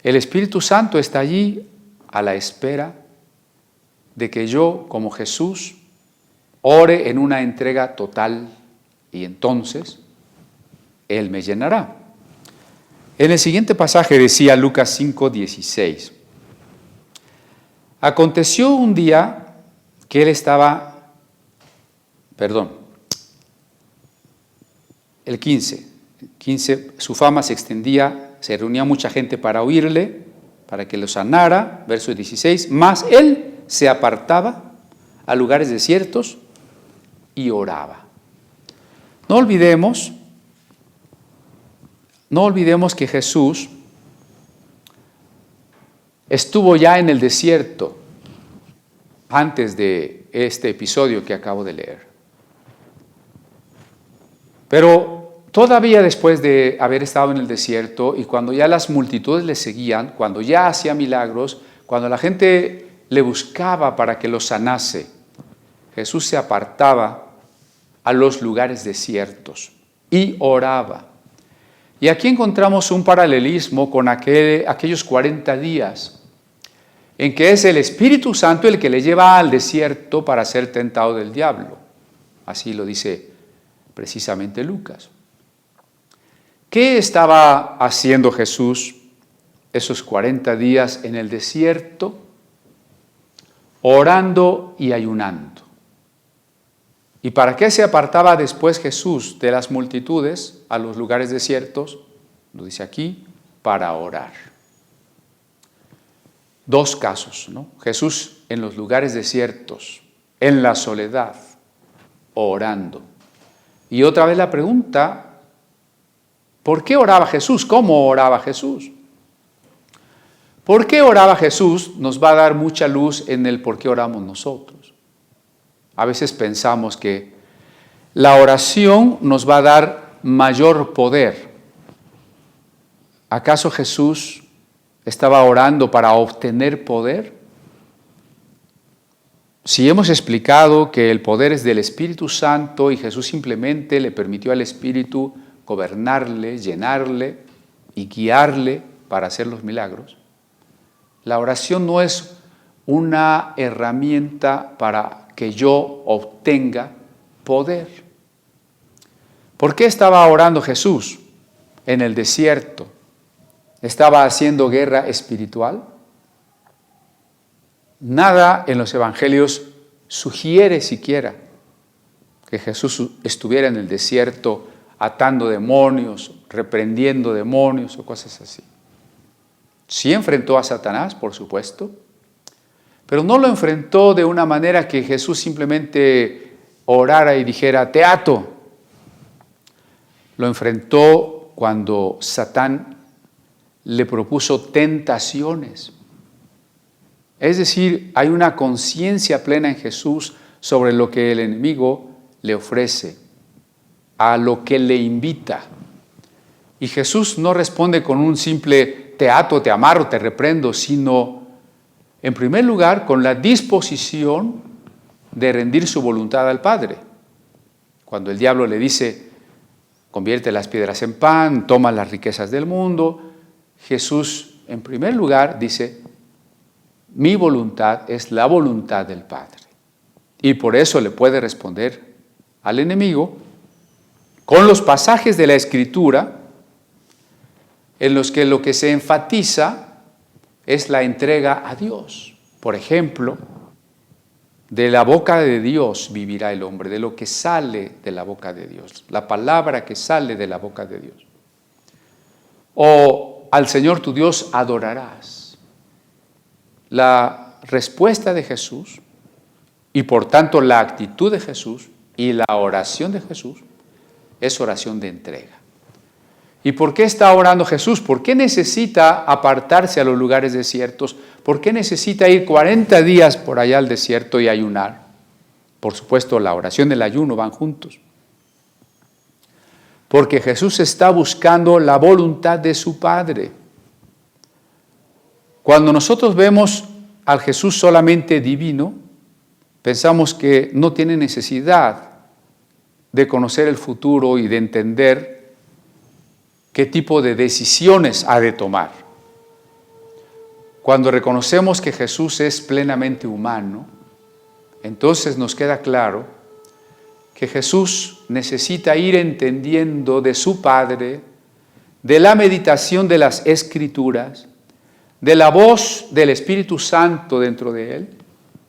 El Espíritu Santo está allí a la espera de que yo, como Jesús, ore en una entrega total y entonces Él me llenará. En el siguiente pasaje decía Lucas 5:16. Aconteció un día que Él estaba, el 15, su fama se extendía, se reunía mucha gente para oírle, para que lo sanara, verso 16, mas Él se apartaba a lugares desiertos y oraba. No olvidemos que Jesús estuvo ya en el desierto antes de este episodio que acabo de leer. Pero todavía después de haber estado en el desierto y cuando ya las multitudes le seguían, cuando ya hacía milagros, cuando la gente le buscaba para que lo sanase, Jesús se apartaba a los lugares desiertos y oraba. Y aquí encontramos un paralelismo con aquellos 40 días en que es el Espíritu Santo el que le lleva al desierto para ser tentado del diablo. Así lo dice precisamente Lucas. ¿Qué estaba haciendo Jesús esos 40 días en el desierto? Orando y ayunando. ¿Y para qué se apartaba después Jesús de las multitudes a los lugares desiertos? Lo dice aquí, para orar. Dos casos, ¿no? Jesús en los lugares desiertos, en la soledad, orando. Y otra vez la pregunta, ¿por qué oraba Jesús? ¿Cómo oraba Jesús? ¿Por qué oraba Jesús? Nos va a dar mucha luz en el por qué oramos nosotros. A veces pensamos que la oración nos va a dar mayor poder. ¿Acaso Jesús estaba orando para obtener poder? Si hemos explicado que el poder es del Espíritu Santo y Jesús simplemente le permitió al Espíritu gobernarle, llenarle y guiarle para hacer los milagros, la oración no es una herramienta para que yo obtenga poder. ¿Por qué estaba orando Jesús en el desierto? ¿Estaba haciendo guerra espiritual? Nada en los evangelios sugiere siquiera que Jesús estuviera en el desierto atando demonios, reprendiendo demonios o cosas así. Sí enfrentó a Satanás, por supuesto, pero no lo enfrentó de una manera que Jesús simplemente orara y dijera, te ato. Lo enfrentó cuando Satán le propuso tentaciones. Es decir, hay una conciencia plena en Jesús sobre lo que el enemigo le ofrece, a lo que le invita. Y Jesús no responde con un simple te ato, te amarro, te reprendo, sino en primer lugar con la disposición de rendir su voluntad al Padre. Cuando el diablo le dice, convierte las piedras en pan, toma las riquezas del mundo, Jesús en primer lugar dice, mi voluntad es la voluntad del Padre. Y por eso le puede responder al enemigo con los pasajes de la Escritura en los que lo que se enfatiza es la entrega a Dios. Por ejemplo, de la boca de Dios vivirá el hombre, de lo que sale de la boca de Dios, la palabra que sale de la boca de Dios. O al Señor tu Dios adorarás. La respuesta de Jesús y por tanto la actitud de Jesús y la oración de Jesús es oración de entrega. ¿Y por qué está orando Jesús? ¿Por qué necesita apartarse a los lugares desiertos? ¿Por qué necesita ir 40 días por allá al desierto y ayunar? Por supuesto, la oración y el ayuno van juntos. Porque Jesús está buscando la voluntad de su Padre. Cuando nosotros vemos al Jesús solamente divino, pensamos que no tiene necesidad de conocer el futuro y de entender qué tipo de decisiones ha de tomar. Cuando reconocemos que Jesús es plenamente humano, entonces nos queda claro que Jesús necesita ir entendiendo de su Padre, de la meditación de las Escrituras, de la voz del Espíritu Santo dentro de él,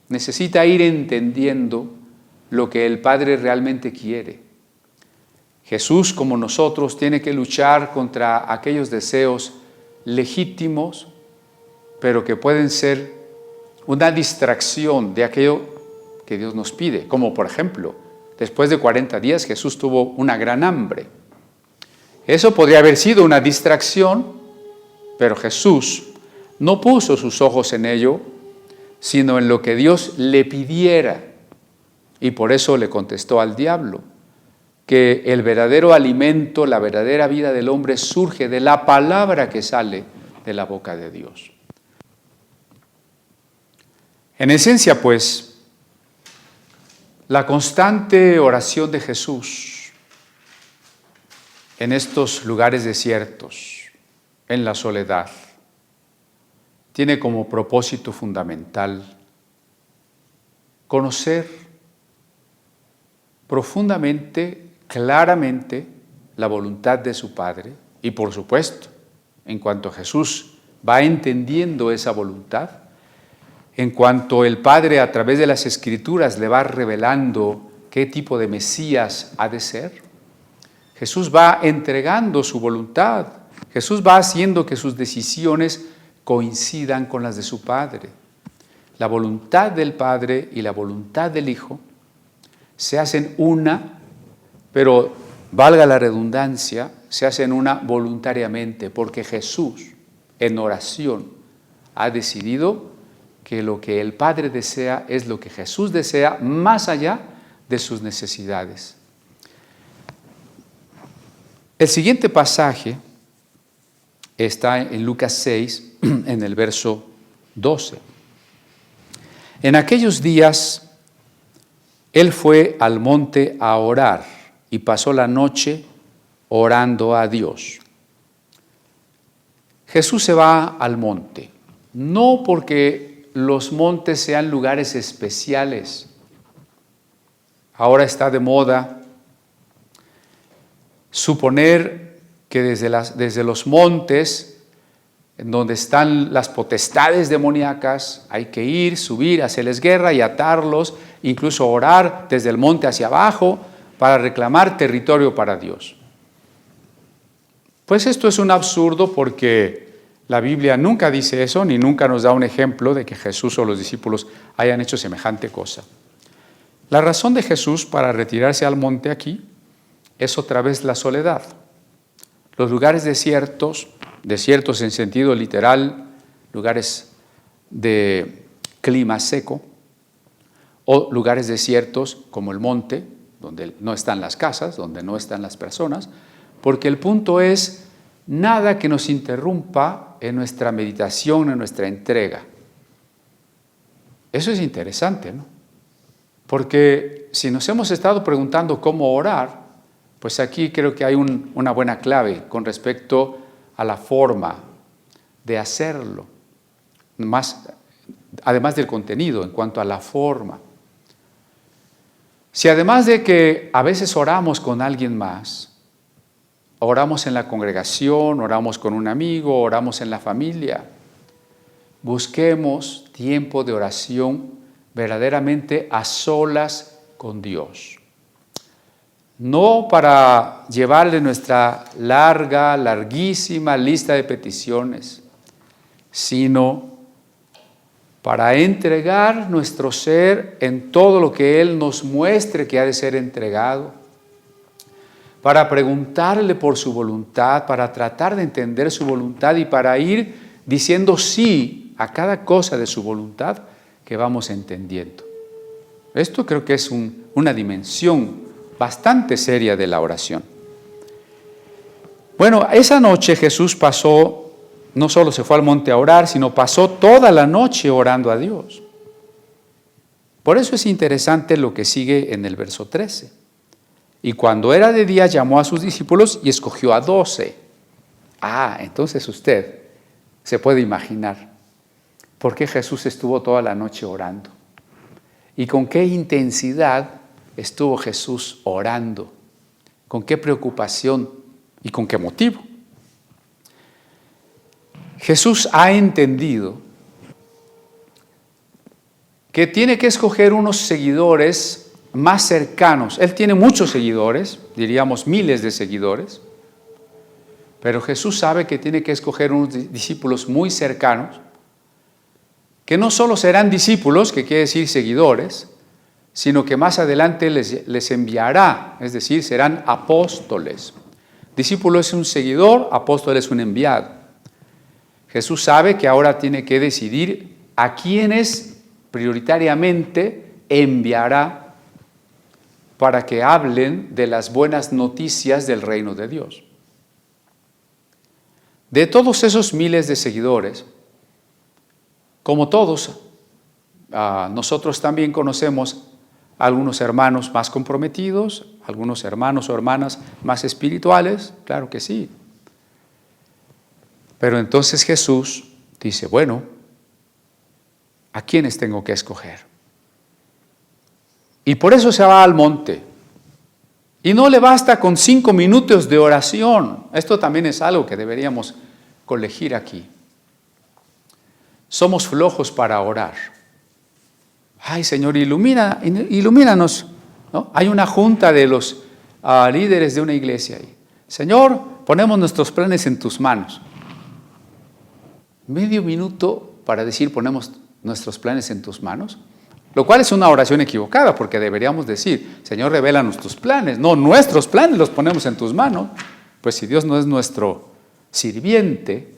necesita ir entendiendo lo que el Padre realmente quiere. Jesús, como nosotros, tiene que luchar contra aquellos deseos legítimos, pero que pueden ser una distracción de aquello que Dios nos pide. Como por ejemplo, después de 40 días Jesús tuvo una gran hambre. Eso podría haber sido una distracción, pero Jesús no puso sus ojos en ello, sino en lo que Dios le pidiera. Y por eso le contestó al diablo que el verdadero alimento, la verdadera vida del hombre surge de la palabra que sale de la boca de Dios. En esencia, pues, la constante oración de Jesús en estos lugares desiertos, en la soledad, tiene como propósito fundamental conocer profundamente, claramente, la voluntad de su Padre y, por supuesto, en cuanto Jesús va entendiendo esa voluntad, en cuanto el Padre a través de las Escrituras le va revelando qué tipo de Mesías ha de ser, Jesús va entregando su voluntad, Jesús va haciendo que sus decisiones coincidan con las de su Padre. La voluntad del Padre y la voluntad del Hijo se hacen una, pero valga la redundancia, se hacen una voluntariamente, porque Jesús en oración ha decidido que lo que el Padre desea es lo que Jesús desea, más allá de sus necesidades. El siguiente pasaje está en Lucas 6, en el verso 12. En aquellos días, él fue al monte a orar y pasó la noche orando a Dios. Jesús se va al monte, no porque los montes sean lugares especiales. Ahora está de moda suponer que desde los montes, en donde están las potestades demoníacas, hay que ir, subir, hacerles guerra y atarlos, incluso orar desde el monte hacia abajo para reclamar territorio para Dios. Pues esto es un absurdo porque la Biblia nunca dice eso, ni nunca nos da un ejemplo de que Jesús o los discípulos hayan hecho semejante cosa. La razón de Jesús para retirarse al monte aquí es otra vez la soledad. Los lugares desiertos en sentido literal, lugares de clima seco, o lugares desiertos como el monte, donde no están las casas, donde no están las personas, porque el punto es nada que nos interrumpa en nuestra meditación, en nuestra entrega. Eso es interesante, ¿no? Porque si nos hemos estado preguntando cómo orar, pues aquí creo que hay una buena clave con respecto a la forma de hacerlo, además del contenido, en cuanto a la forma. Si además de que a veces oramos con alguien más, oramos en la congregación, oramos con un amigo, oramos en la familia, busquemos tiempo de oración verdaderamente a solas con Dios. No para llevarle nuestra larguísima lista de peticiones, sino para entregar nuestro ser en todo lo que Él nos muestre que ha de ser entregado, para preguntarle por su voluntad, para tratar de entender su voluntad y para ir diciendo sí a cada cosa de su voluntad que vamos entendiendo. Esto creo que es una dimensión bastante seria de la oración. Bueno, esa noche Jesús pasó, no solo se fue al monte a orar, sino pasó toda la noche orando a Dios. Por eso es interesante lo que sigue en el verso 13. Y cuando era de día llamó a sus discípulos y escogió a 12. Entonces usted se puede imaginar por qué Jesús estuvo toda la noche orando y con qué intensidad estuvo Jesús orando? ¿Con qué preocupación y con qué motivo? Jesús ha entendido que tiene que escoger unos seguidores más cercanos. Él tiene muchos seguidores, diríamos miles de seguidores, pero Jesús sabe que tiene que escoger unos discípulos muy cercanos, que no solo serán discípulos, que quiere decir seguidores, sino que más adelante les enviará, es decir, serán apóstoles. Discípulo es un seguidor, apóstol es un enviado. Jesús sabe que ahora tiene que decidir a quiénes prioritariamente enviará para que hablen de las buenas noticias del reino de Dios. De todos esos miles de seguidores, como todos, nosotros también conocemos algunos hermanos más comprometidos, algunos hermanos o hermanas más espirituales, claro que sí. Pero entonces Jesús dice, bueno, ¿a quiénes tengo que escoger? Y por eso se va al monte. Y no le basta con 5 minutos de oración. Esto también es algo que deberíamos colegir aquí. Somos flojos para orar. Ay, Señor, ilumínanos, ¿no? Hay una junta de los líderes de una iglesia ahí. Señor, ponemos nuestros planes en tus manos. Medio minuto para decir ponemos nuestros planes en tus manos, lo cual es una oración equivocada, porque deberíamos decir, Señor, revélanos tus planes. No, nuestros planes los ponemos en tus manos. Pues si Dios no es nuestro sirviente,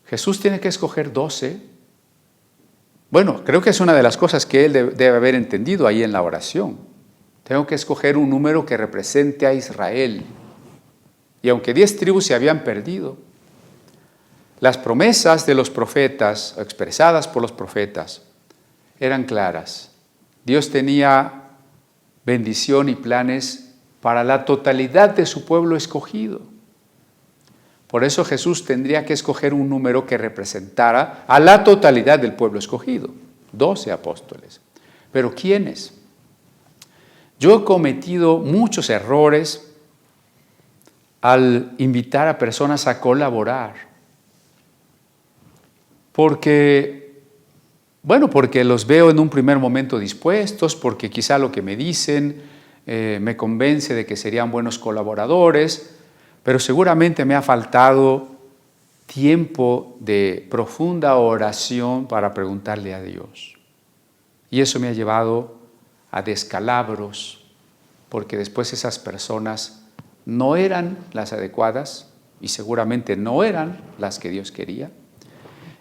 Jesús tiene que escoger 12. Bueno, creo que es una de las cosas que Él debe haber entendido ahí en la oración. Tengo que escoger un número que represente a Israel. Y aunque 10 tribus se habían perdido, las promesas de los profetas, expresadas por los profetas, eran claras. Dios tenía bendición y planes para la totalidad de su pueblo escogido. Por eso Jesús tendría que escoger un número que representara a la totalidad del pueblo escogido, 12 apóstoles. ¿Pero quiénes? Yo he cometido muchos errores al invitar a personas a colaborar. Porque los veo en un primer momento dispuestos, porque quizá lo que me dicen me convence de que serían buenos colaboradores, pero seguramente me ha faltado tiempo de profunda oración para preguntarle a Dios. Y eso me ha llevado a descalabros, porque después esas personas no eran las adecuadas y seguramente no eran las que Dios quería.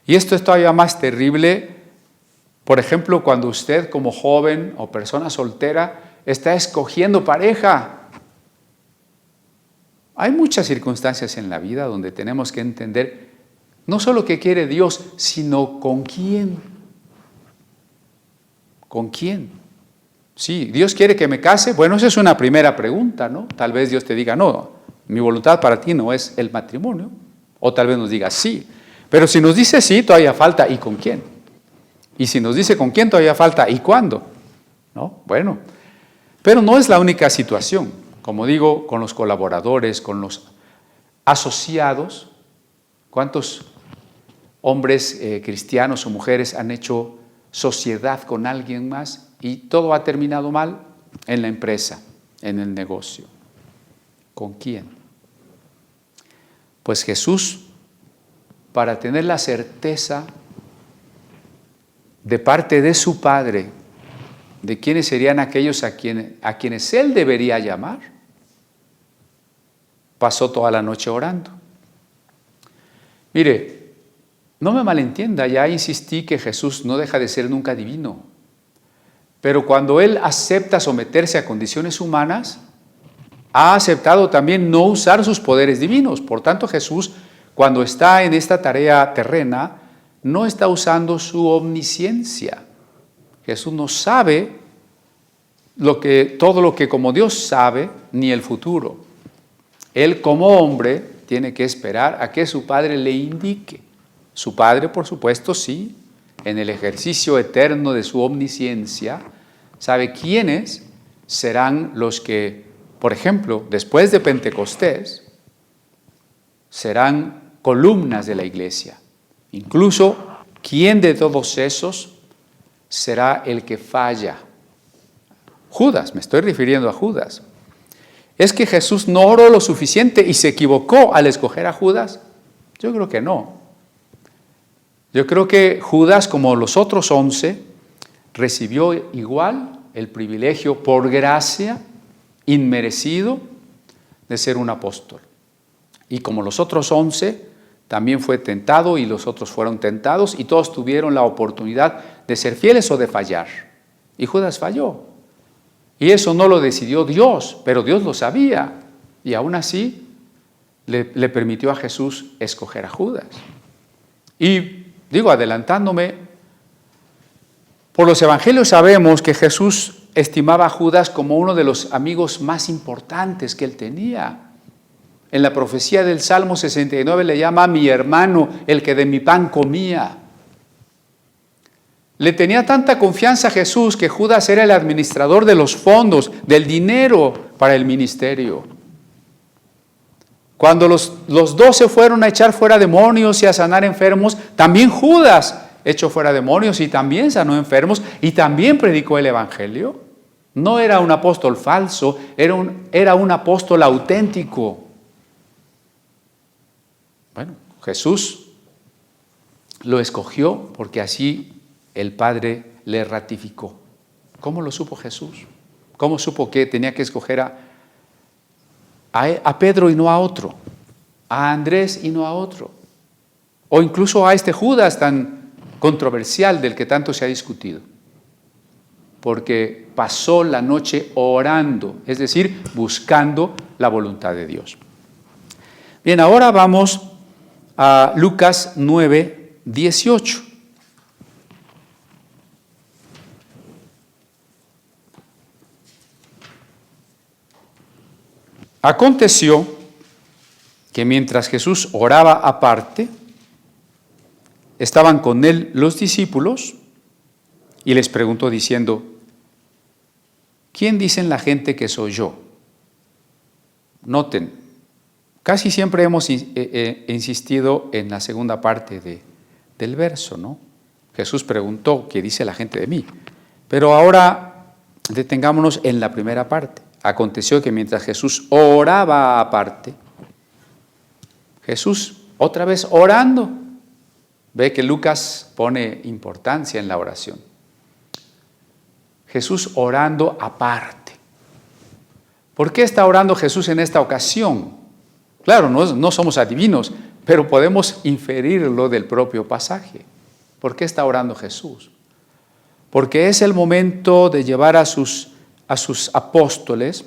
Y esto es todavía más terrible, por ejemplo, cuando usted como joven o persona soltera está escogiendo pareja. Hay muchas circunstancias en la vida donde tenemos que entender no solo qué quiere Dios, sino con quién. ¿Con quién? Sí, Dios quiere que me case. Bueno, esa es una primera pregunta, ¿no? Tal vez Dios te diga, no, mi voluntad para ti no es el matrimonio. O tal vez nos diga sí. Pero si nos dice sí, todavía falta ¿y con quién? Y si nos dice con quién, todavía falta ¿y cuándo? ¿No? Bueno, pero no es la única situación. Como digo, con los colaboradores, con los asociados, ¿cuántos hombres cristianos o mujeres han hecho sociedad con alguien más y todo ha terminado mal en la empresa, en el negocio? ¿Con quién? Pues Jesús, para tener la certeza de parte de su Padre de quiénes serían aquellos a quienes Él debería llamar, pasó toda la noche orando. Mire, no me malentienda, ya insistí que Jesús no deja de ser nunca divino, pero cuando Él acepta someterse a condiciones humanas, ha aceptado también no usar sus poderes divinos. Por tanto, Jesús, cuando está en esta tarea terrena, no está usando su omnisciencia. Jesús no sabe todo lo que como Dios sabe, ni el futuro. Él como hombre tiene que esperar a que su Padre le indique. Su Padre, por supuesto, sí, en el ejercicio eterno de su omnisciencia, sabe quiénes serán los que, por ejemplo, después de Pentecostés, serán columnas de la iglesia. Incluso, ¿quién de todos esos será el que falla? Judas, me estoy refiriendo a Judas. ¿Es que Jesús no oró lo suficiente y se equivocó al escoger a Judas? Yo creo que no. Yo creo que Judas, como los otros 11, recibió igual el privilegio por gracia, inmerecido, de ser un apóstol. Y como los otros 11, también fue tentado y los otros fueron tentados y todos tuvieron la oportunidad de ser fieles o de fallar. Y Judas falló. Y eso no lo decidió Dios, pero Dios lo sabía. Y aún así le permitió a Jesús escoger a Judas. Y digo, adelantándome, por los evangelios sabemos que Jesús estimaba a Judas como uno de los amigos más importantes que él tenía. En la profecía del Salmo 69 le llama mi hermano, el que de mi pan comía. Le tenía tanta confianza a Jesús que Judas era el administrador de los fondos, del dinero para el ministerio. Cuando los 12 fueron a echar fuera demonios y a sanar enfermos, también Judas echó fuera demonios y también sanó enfermos y también predicó el evangelio. No era un apóstol falso, era un apóstol auténtico. Bueno, Jesús lo escogió porque así el Padre le ratificó. ¿Cómo lo supo Jesús? ¿Cómo supo que tenía que escoger a Pedro y no a otro? A Andrés y no a otro. O incluso a este Judas tan controversial del que tanto se ha discutido. Porque pasó la noche orando, es decir, buscando la voluntad de Dios. Bien, ahora vamos a Lucas 9, 18. Aconteció que mientras Jesús oraba aparte, estaban con él los discípulos y les preguntó diciendo, ¿quién dicen la gente que soy yo? Noten, casi siempre hemos insistido en la segunda parte del verso, ¿no? Jesús preguntó, ¿qué dice la gente de mí? Pero ahora detengámonos en la primera parte. Aconteció que mientras Jesús oraba aparte, Jesús otra vez orando, ve que Lucas pone importancia en la oración. Jesús orando aparte. ¿Por qué está orando Jesús en esta ocasión? Claro, no somos adivinos, pero podemos inferirlo del propio pasaje. ¿Por qué está orando Jesús? Porque es el momento de llevar a sus apóstoles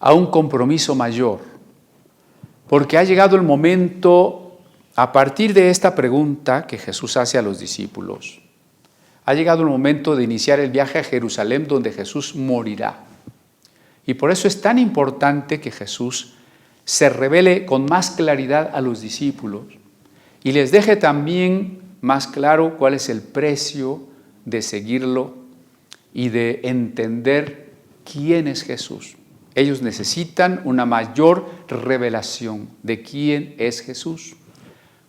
a un compromiso mayor, porque ha llegado el momento, a partir de esta pregunta que Jesús hace a los discípulos, ha llegado el momento de iniciar el viaje a Jerusalén donde Jesús morirá. Y por eso es tan importante que Jesús se revele con más claridad a los discípulos y les deje también más claro cuál es el precio de seguirlo y de entender quién es Jesús. Ellos necesitan una mayor revelación de quién es Jesús.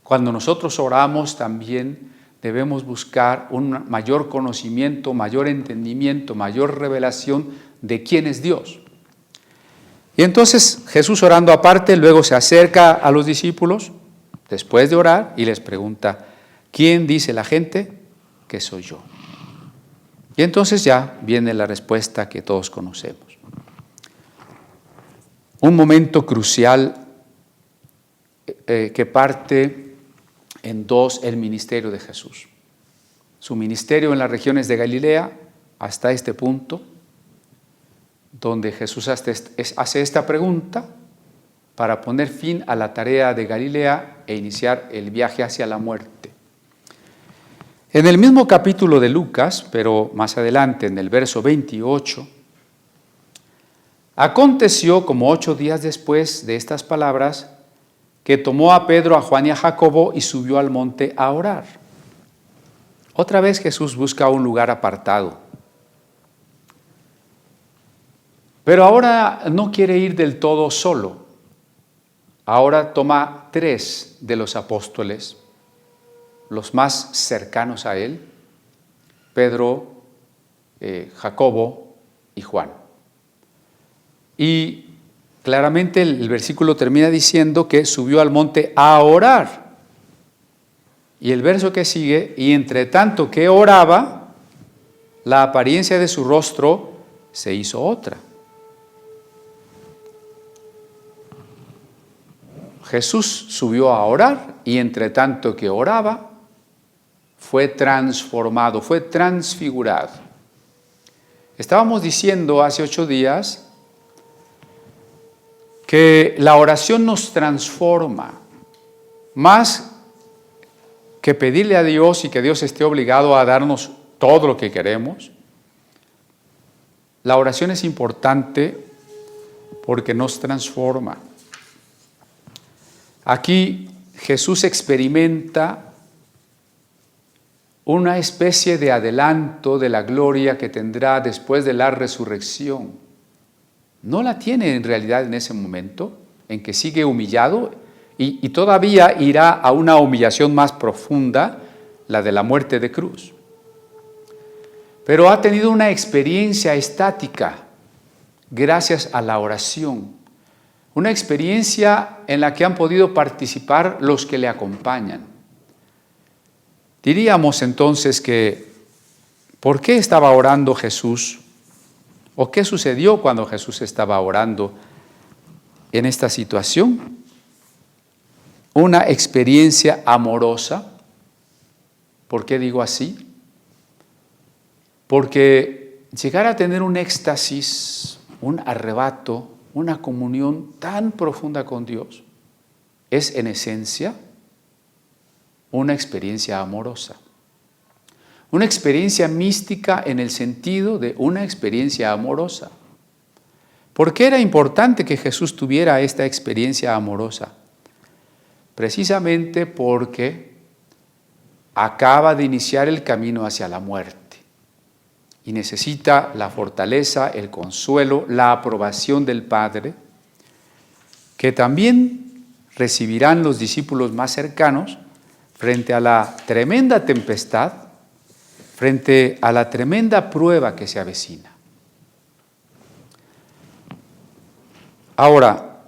Cuando nosotros oramos también debemos buscar un mayor conocimiento, mayor entendimiento, mayor revelación de quién es Dios. Y entonces Jesús orando aparte, luego se acerca a los discípulos, después de orar, y les pregunta, ¿quién dice la gente que soy yo? Y entonces ya viene la respuesta que todos conocemos. Un momento crucial que parte en dos el ministerio de Jesús. Su ministerio en las regiones de Galilea hasta este punto, donde Jesús hace esta pregunta para poner fin a la tarea de Galilea e iniciar el viaje hacia la muerte. En el mismo capítulo de Lucas, pero más adelante en el verso 28, aconteció como 8 días después de estas palabras que tomó a Pedro, a Juan y a Jacobo y subió al monte a orar. Otra vez Jesús busca un lugar apartado. Pero ahora no quiere ir del todo solo. Ahora toma 3 de los apóstoles, los más cercanos a él, Pedro, Jacobo y Juan. Y claramente el versículo termina diciendo que subió al monte a orar. Y el verso que sigue, y entre tanto que oraba, la apariencia de su rostro se hizo otra. Jesús subió a orar y entre tanto que oraba, fue transformado, fue transfigurado. Estábamos diciendo hace 8 días que la oración nos transforma, más que pedirle a Dios y que Dios esté obligado a darnos todo lo que queremos. La oración es importante porque nos transforma. Aquí Jesús experimenta una especie de adelanto de la gloria que tendrá después de la resurrección. No la tiene en realidad en ese momento, en que sigue humillado y todavía irá a una humillación más profunda, la de la muerte de cruz. Pero ha tenido una experiencia estática gracias a la oración. Una experiencia en la que han podido participar los que le acompañan. Diríamos entonces que, ¿por qué estaba orando Jesús? ¿O qué sucedió cuando Jesús estaba orando en esta situación? Una experiencia amorosa. ¿Por qué digo así? Porque llegar a tener un éxtasis, un arrebato, una comunión tan profunda con Dios, es en esencia una experiencia amorosa. Una experiencia mística en el sentido de una experiencia amorosa. ¿Por qué era importante que Jesús tuviera esta experiencia amorosa? Precisamente porque acaba de iniciar el camino hacia la muerte y necesita la fortaleza, el consuelo, la aprobación del Padre, que también recibirán los discípulos más cercanos frente a la tremenda tempestad, frente a la tremenda prueba que se avecina. Ahora,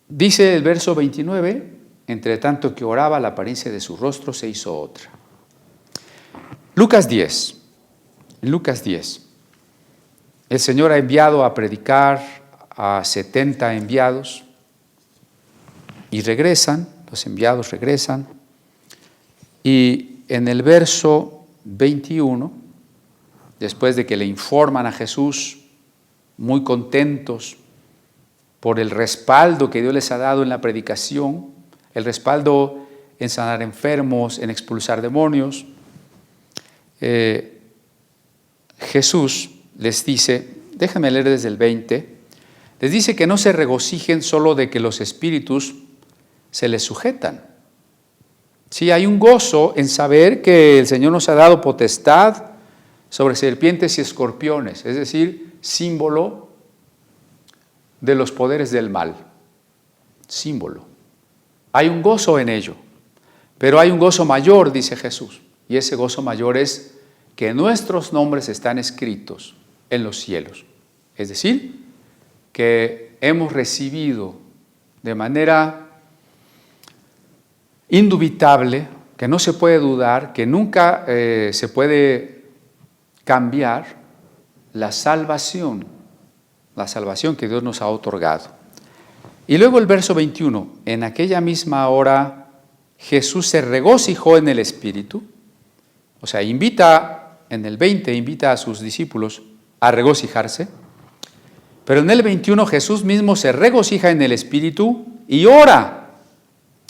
dice el verso 29, entre tanto que oraba, la apariencia de su rostro se hizo otra. Lucas 10. El Señor ha enviado a predicar a 70 enviados y regresan, los enviados regresan, y en el verso 21, después de que le informan a Jesús, muy contentos por el respaldo que Dios les ha dado en la predicación, el respaldo en sanar enfermos, en expulsar demonios, Jesús les dice, déjame leer desde el 20, les dice que no se regocijen solo de que los espíritus se les sujetan. Sí, hay un gozo en saber que el Señor nos ha dado potestad sobre serpientes y escorpiones, es decir, símbolo de los poderes del mal. Símbolo. Hay un gozo en ello, pero hay un gozo mayor, dice Jesús, y ese gozo mayor es que nuestros nombres están escritos en los cielos. Es decir, que hemos recibido de manera indubitable, que no se puede dudar, que nunca se puede cambiar la salvación que Dios nos ha otorgado. Y luego el verso 21, en aquella misma hora Jesús se regocijó en el Espíritu, o sea, en el 20 invita a sus discípulos a regocijarse, pero en el 21 Jesús mismo se regocija en el Espíritu y ora.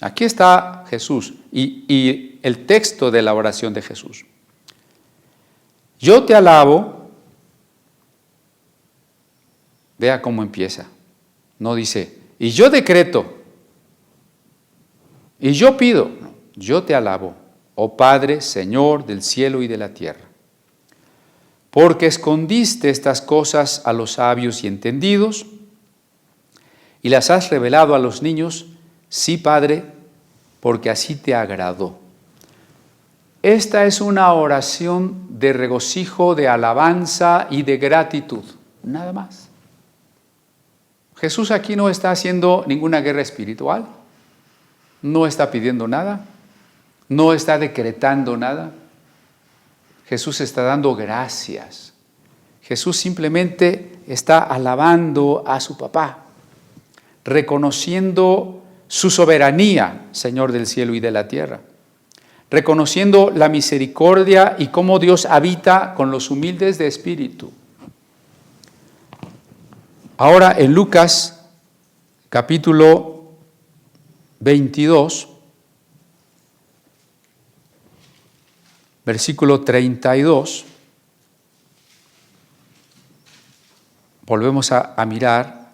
Aquí está Jesús y el texto de la oración de Jesús. Yo te alabo, vea cómo empieza, no dice, y yo decreto, y yo pido, no, yo te alabo, oh Padre, Señor del cielo y de la tierra. porque escondiste estas cosas a los sabios y entendidos y las has revelado a los niños. Sí, Padre, porque así te agradó. Esta es una oración de regocijo, de alabanza y de gratitud, nada más. Jesús aquí no está haciendo ninguna guerra espiritual, no está pidiendo nada, no está decretando nada. Jesús está dando gracias. Jesús simplemente está alabando a su papá, reconociendo su soberanía, Señor del cielo y de la tierra, reconociendo la misericordia y cómo Dios habita con los humildes de espíritu. Ahora en Lucas capítulo 22, versículo 32, volvemos a mirar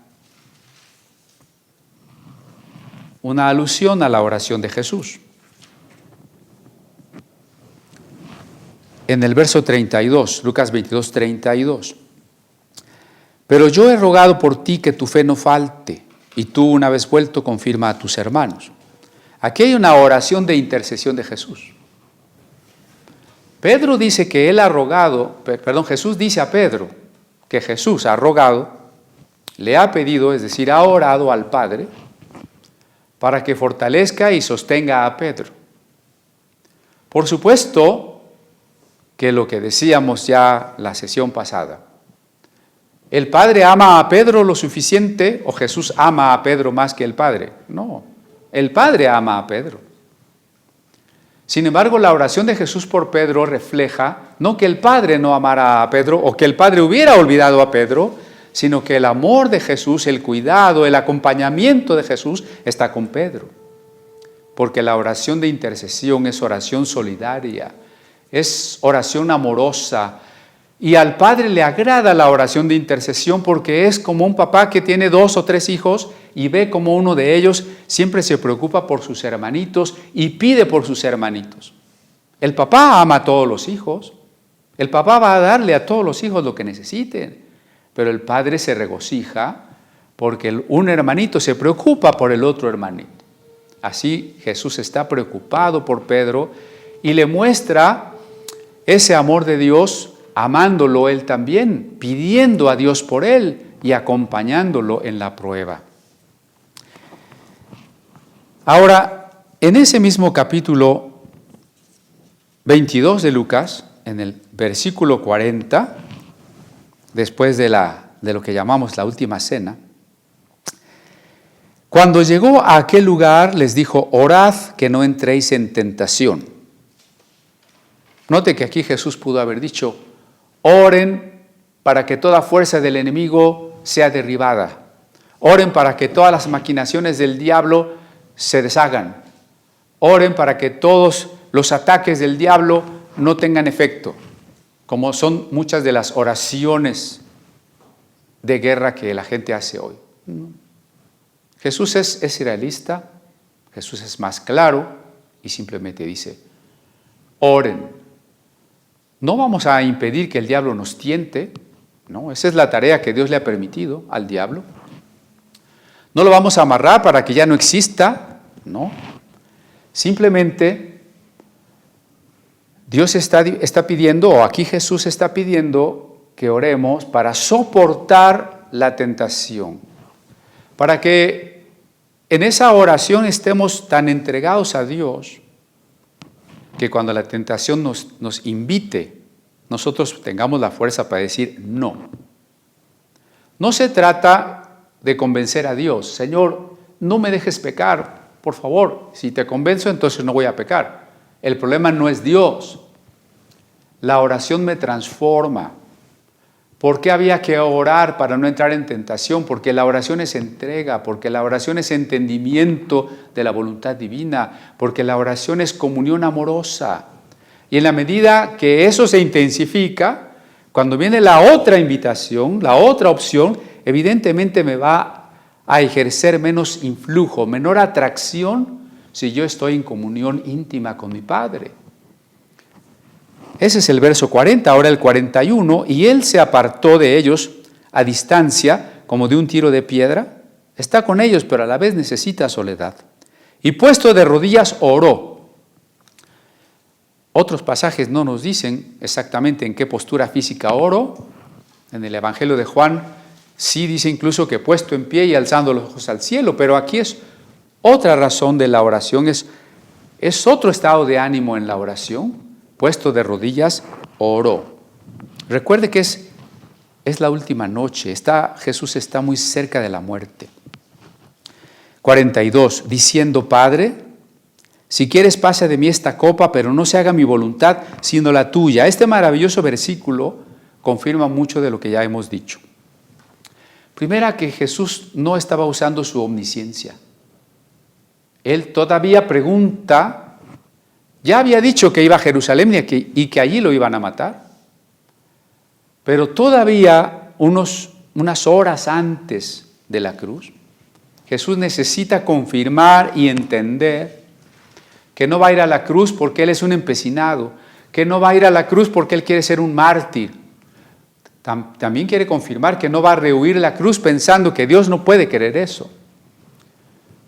una alusión a la oración de Jesús. En el verso 32, Lucas 22, 32. Pero yo he rogado por ti que tu fe no falte, y tú, una vez vuelto, confirma a tus hermanos. Aquí hay una oración de intercesión de Jesús. Pedro dice que él ha rogado, Jesús dice a Pedro que Jesús ha rogado, le ha pedido, es decir, ha orado al Padre para que fortalezca y sostenga a Pedro. Por supuesto que lo que decíamos ya la sesión pasada, ¿el Padre ama a Pedro lo suficiente o Jesús ama a Pedro más que el Padre? No, el Padre ama a Pedro. Sin embargo, la oración de Jesús por Pedro refleja no que el Padre no amara a Pedro o que el Padre hubiera olvidado a Pedro, sino que el amor de Jesús, el cuidado, el acompañamiento de Jesús está con Pedro. Porque la oración de intercesión es oración solidaria, es oración amorosa. Y al Padre le agrada la oración de intercesión porque es como un papá que tiene 2 o 3 hijos y ve como uno de ellos siempre se preocupa por sus hermanitos y pide por sus hermanitos. El papá ama a todos los hijos, el papá va a darle a todos los hijos lo que necesiten, pero el Padre se regocija porque un hermanito se preocupa por el otro hermanito. Así Jesús está preocupado por Pedro y le muestra ese amor de Dios, amándolo él también, pidiendo a Dios por él y acompañándolo en la prueba. Ahora, en ese mismo capítulo 22 de Lucas, en el versículo 40, después de lo que llamamos la última cena, cuando llegó a aquel lugar les dijo, orad que no entréis en tentación. Note que aquí Jesús pudo haber dicho, oren para que toda fuerza del enemigo sea derribada. Oren para que todas las maquinaciones del diablo se deshagan. Oren para que todos los ataques del diablo no tengan efecto, como son muchas de las oraciones de guerra que la gente hace hoy. Jesús es realista, Jesús es más claro y simplemente dice, oren. No vamos a impedir que el diablo nos tiente, ¿no? Esa es la tarea que Dios le ha permitido al diablo. No lo vamos a amarrar para que ya no exista, ¿no? Simplemente Dios está pidiendo, o aquí Jesús está pidiendo que oremos para soportar la tentación, para que en esa oración estemos tan entregados a Dios que cuando la tentación nos invite, nosotros tengamos la fuerza para decir no. No se trata de convencer a Dios, Señor, no me dejes pecar, por favor, si te convenzo entonces no voy a pecar. El problema no es Dios, la oración me transforma. ¿Por qué había que orar para no entrar en tentación? Porque la oración es entrega, porque la oración es entendimiento de la voluntad divina, porque la oración es comunión amorosa. Y en la medida que eso se intensifica, cuando viene la otra invitación, la otra opción, evidentemente me va a ejercer menos influjo, menor atracción si yo estoy en comunión íntima con mi Padre. Ese es el verso 40, ahora el 41. Y él se apartó de ellos a distancia, como de un tiro de piedra. Está con ellos, pero a la vez necesita soledad. Y puesto de rodillas, oró. Otros pasajes no nos dicen exactamente en qué postura física oró. En el Evangelio de Juan sí dice incluso que puesto en pie y alzando los ojos al cielo, pero aquí es otra razón de la oración, es otro estado de ánimo en la oración. Puesto de rodillas, oró. Recuerde que es la última noche, Jesús está muy cerca de la muerte. 42, diciendo, Padre, si quieres pasa de mí esta copa, pero no se haga mi voluntad, sino la tuya. Este maravilloso versículo confirma mucho de lo que ya hemos dicho. Primera, que Jesús no estaba usando su omnisciencia. Él todavía pregunta, ya había dicho que iba a Jerusalén y que allí lo iban a matar, pero todavía unas horas antes de la cruz, Jesús necesita confirmar y entender que no va a ir a la cruz porque Él es un empecinado, que no va a ir a la cruz porque Él quiere ser un mártir. También quiere confirmar que no va a rehuir la cruz pensando que Dios no puede querer eso.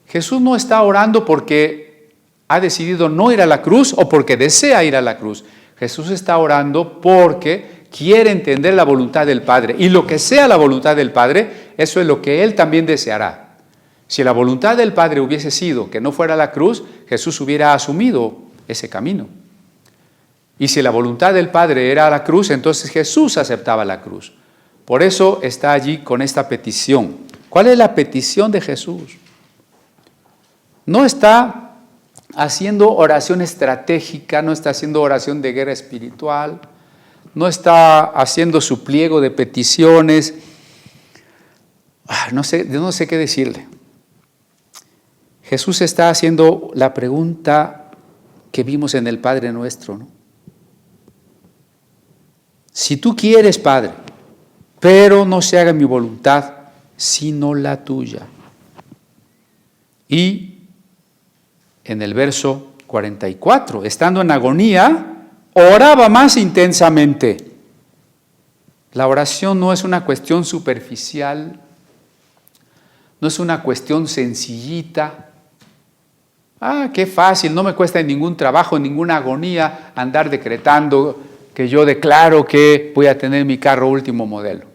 Jesús no está orando porque ha decidido no ir a la cruz o porque desea ir a la cruz. Jesús está orando porque quiere entender la voluntad del Padre. Y lo que sea la voluntad del Padre, eso es lo que Él también deseará. Si la voluntad del Padre hubiese sido que no fuera la cruz, Jesús hubiera asumido ese camino. Y si la voluntad del Padre era la cruz, entonces Jesús aceptaba la cruz. Por eso está allí con esta petición. ¿Cuál es la petición de Jesús? No está haciendo oración estratégica, no está haciendo oración de guerra espiritual, no está haciendo su pliego de peticiones. No sé qué decirle. Jesús está haciendo la pregunta que vimos en el Padre Nuestro, ¿no? Si tú quieres, Padre, pero no se haga mi voluntad, sino la tuya. Y en el verso 44, estando en agonía, oraba más intensamente. La oración no es una cuestión superficial, no es una cuestión sencillita. Qué fácil, no me cuesta ningún trabajo, ninguna agonía andar decretando que yo declaro que voy a tener mi carro último modelo.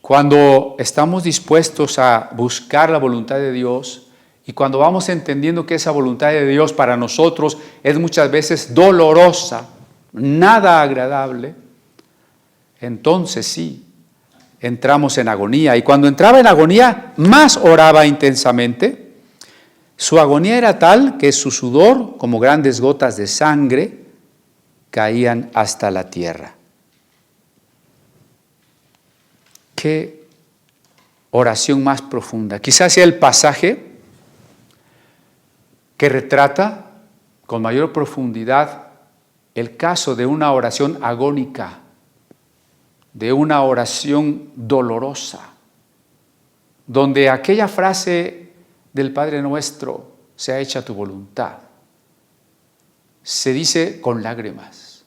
Cuando estamos dispuestos a buscar la voluntad de Dios y cuando vamos entendiendo que esa voluntad de Dios para nosotros es muchas veces dolorosa, nada agradable, entonces sí, entramos en agonía. Y cuando entraba en agonía, más oraba intensamente. Su agonía era tal que su sudor, como grandes gotas de sangre, caían hasta la tierra. Qué oración más profunda. Quizás sea el pasaje que retrata con mayor profundidad el caso de una oración agónica, de una oración dolorosa, donde aquella frase del Padre Nuestro, sea hecha tu voluntad, se dice con lágrimas,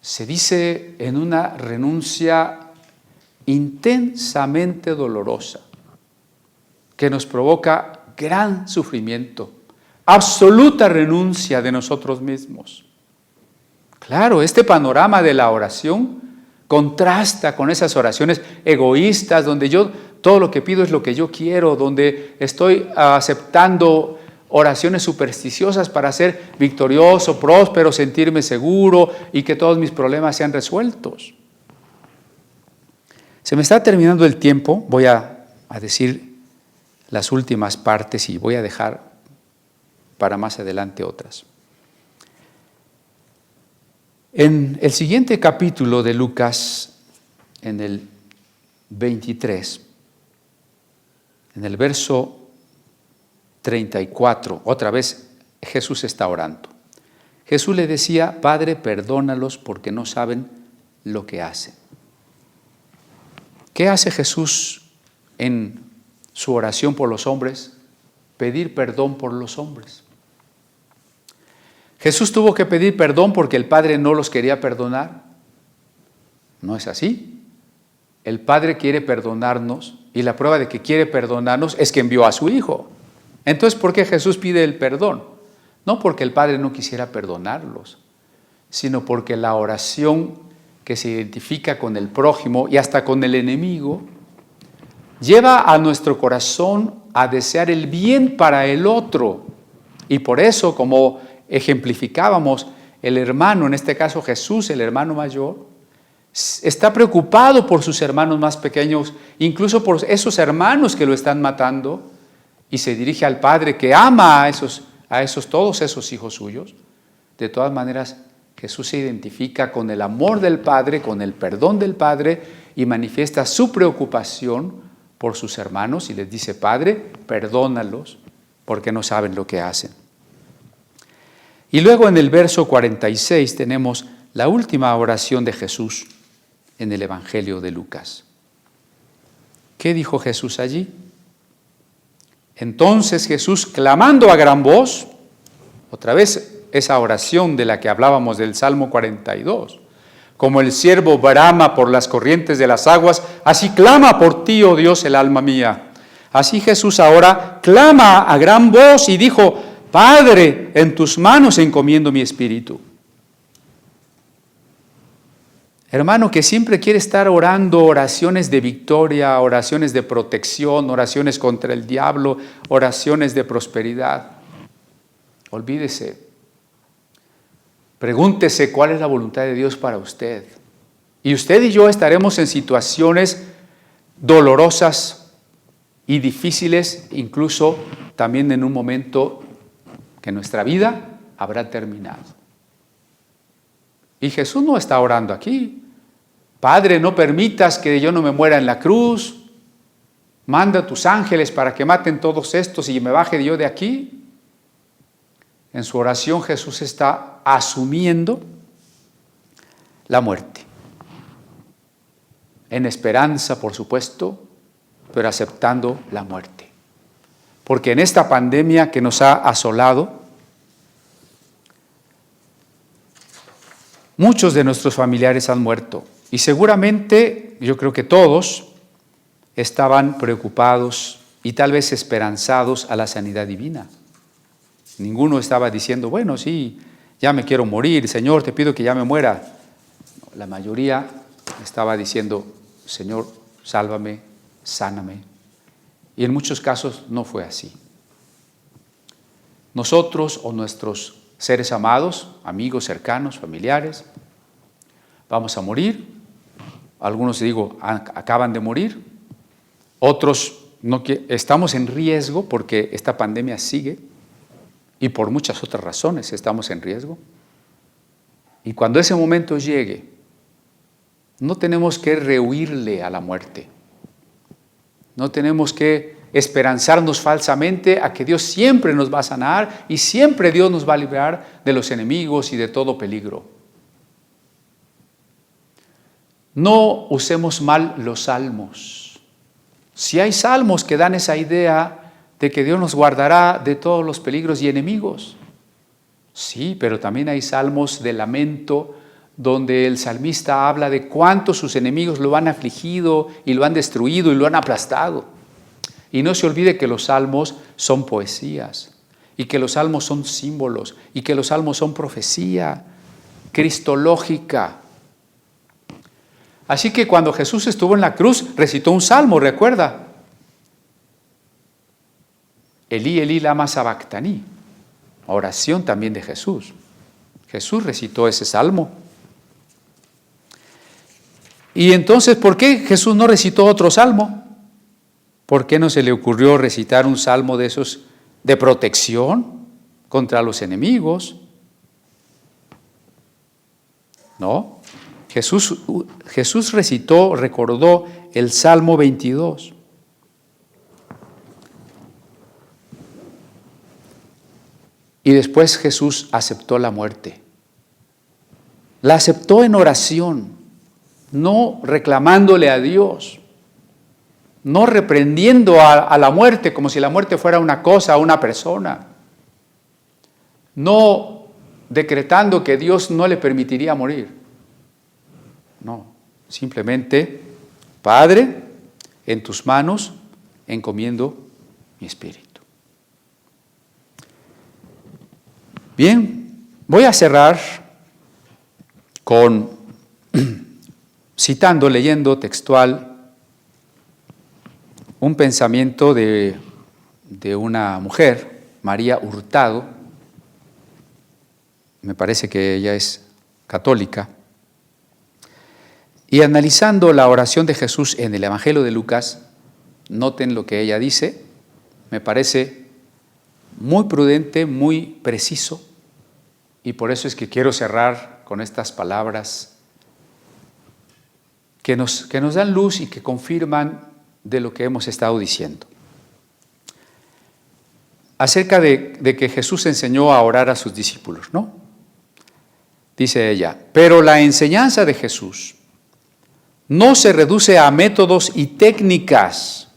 se dice en una renuncia intensamente dolorosa, que nos provoca gran sufrimiento, absoluta renuncia de nosotros mismos. Claro, este panorama de la oración contrasta con esas oraciones egoístas, donde yo todo lo que pido es lo que yo quiero, donde estoy aceptando oraciones supersticiosas para ser victorioso, próspero, sentirme seguro y que todos mis problemas sean resueltos. Se me está terminando el tiempo, voy a decir las últimas partes y voy a dejar para más adelante otras. En el siguiente capítulo de Lucas, en el 23, en el verso 34, otra vez Jesús está orando. Jesús le decía, Padre, perdónalos porque no saben lo que hacen. ¿Qué hace Jesús en su oración por los hombres? Pedir perdón por los hombres. Jesús tuvo que pedir perdón porque el Padre no los quería perdonar. No es así. El Padre quiere perdonarnos y la prueba de que quiere perdonarnos es que envió a su Hijo. Entonces, ¿por qué Jesús pide el perdón? No porque el Padre no quisiera perdonarlos, sino porque la oración que se identifica con el prójimo y hasta con el enemigo lleva a nuestro corazón a desear el bien para el otro. Y por eso, como ejemplificábamos, el hermano, en este caso Jesús, el hermano mayor, está preocupado por sus hermanos más pequeños, incluso por esos hermanos que lo están matando, y se dirige al Padre que ama todos esos hijos suyos. De todas maneras, Jesús se identifica con el amor del Padre, con el perdón del Padre, y manifiesta su preocupación por sus hermanos y les dice: Padre, perdónalos porque no saben lo que hacen. Y luego en el verso 46 tenemos la última oración de Jesús en el Evangelio de Lucas. ¿Qué dijo Jesús allí? Entonces Jesús, clamando a gran voz, otra vez esa oración de la que hablábamos del Salmo 42, como el ciervo brama por las corrientes de las aguas, así clama por ti, oh Dios, el alma mía. Así Jesús ahora clama a gran voz y dijo: Padre, en tus manos encomiendo mi espíritu. Hermano que siempre quiere estar orando oraciones de victoria, oraciones de protección, oraciones contra el diablo, oraciones de prosperidad. Olvídese. Pregúntese cuál es la voluntad de Dios para usted. Y usted y yo estaremos en situaciones dolorosas y difíciles, incluso también en un momento que nuestra vida habrá terminado. Y Jesús no está orando aquí: Padre, no permitas que yo no me muera en la cruz, manda a tus ángeles para que maten todos estos y me baje yo de aquí. En su oración Jesús está asumiendo la muerte, en esperanza, por supuesto, pero aceptando la muerte. Porque en esta pandemia que nos ha asolado, muchos de nuestros familiares han muerto y seguramente, yo creo que todos, estaban preocupados y tal vez esperanzados a la sanidad divina. Ninguno estaba diciendo: bueno, sí, ya me quiero morir, Señor, te pido que ya me muera. La mayoría estaba diciendo: Señor, sálvame, sáname. Y en muchos casos no fue así. Nosotros o nuestros seres amados, amigos cercanos, familiares, vamos a morir. Algunos, digo, acaban de morir. Otros no, estamos en riesgo porque esta pandemia sigue y por muchas otras razones estamos en riesgo. Y cuando ese momento llegue, no tenemos que rehuirle a la muerte. No tenemos que esperanzarnos falsamente a que Dios siempre nos va a sanar y siempre Dios nos va a librar de los enemigos y de todo peligro. No usemos mal los salmos. Si hay salmos que dan esa idea de que Dios nos guardará de todos los peligros y enemigos, sí, pero también hay salmos de lamento donde el salmista habla de cuánto sus enemigos lo han afligido y lo han destruido y lo han aplastado. Y no se olvide que los salmos son poesías y que los salmos son símbolos y que los salmos son profecía cristológica. Así que cuando Jesús estuvo en la cruz, recitó un salmo, ¿recuerda? Elí, Elí, lama sabactani. Oración también de Jesús. Jesús recitó ese salmo. Y entonces, ¿por qué Jesús no recitó otro salmo? ¿Por qué no se le ocurrió recitar un salmo de esos de protección contra los enemigos? No. Jesús recordó el Salmo 22. Y después Jesús aceptó la muerte. La aceptó en oración, no reclamándole a Dios, no reprendiendo a la muerte como si la muerte fuera una cosa, una persona. No decretando que Dios no le permitiría morir. No, simplemente, Padre, en tus manos encomiendo mi espíritu. Bien, voy a cerrar con citando, leyendo textual un pensamiento de una mujer, María Hurtado. Me parece que ella es católica. Y analizando la oración de Jesús en el Evangelio de Lucas, noten lo que ella dice, me parece muy prudente, muy preciso, y por eso es que quiero cerrar con estas palabras que nos dan luz y que confirman de lo que hemos estado diciendo. Acerca de que Jesús enseñó a orar a sus discípulos, ¿no? Dice ella, pero la enseñanza de Jesús no se reduce a métodos y técnicas,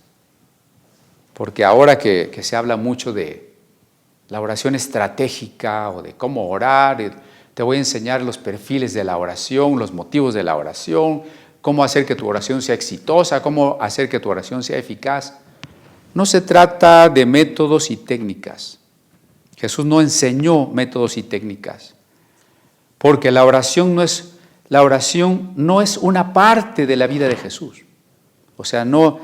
porque ahora que se habla mucho de la oración estratégica o de cómo orar, te voy a enseñar los perfiles de la oración, los motivos de la oración, cómo hacer que tu oración sea exitosa, cómo hacer que tu oración sea eficaz. No se trata de métodos y técnicas. Jesús no enseñó métodos y técnicas, porque la oración no es una parte de la vida de Jesús. O sea, no,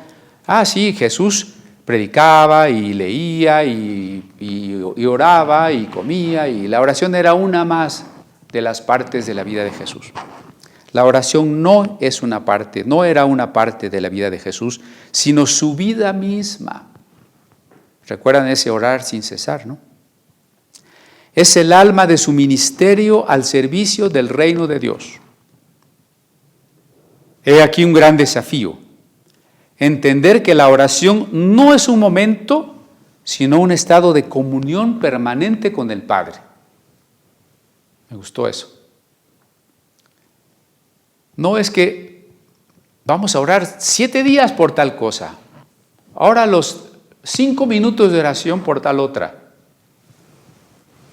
sí, Jesús predicaba y leía y oraba y comía, y la oración era una más de las partes de la vida de Jesús. La oración no era una parte de la vida de Jesús, sino su vida misma. ¿Recuerdan ese orar sin cesar, no? Es el alma de su ministerio al servicio del reino de Dios. He aquí un gran desafío: entender que la oración no es un momento, sino un estado de comunión permanente con el Padre. Me gustó eso. No es que vamos a orar 7 días por tal cosa, ahora los 5 minutos de oración por tal otra.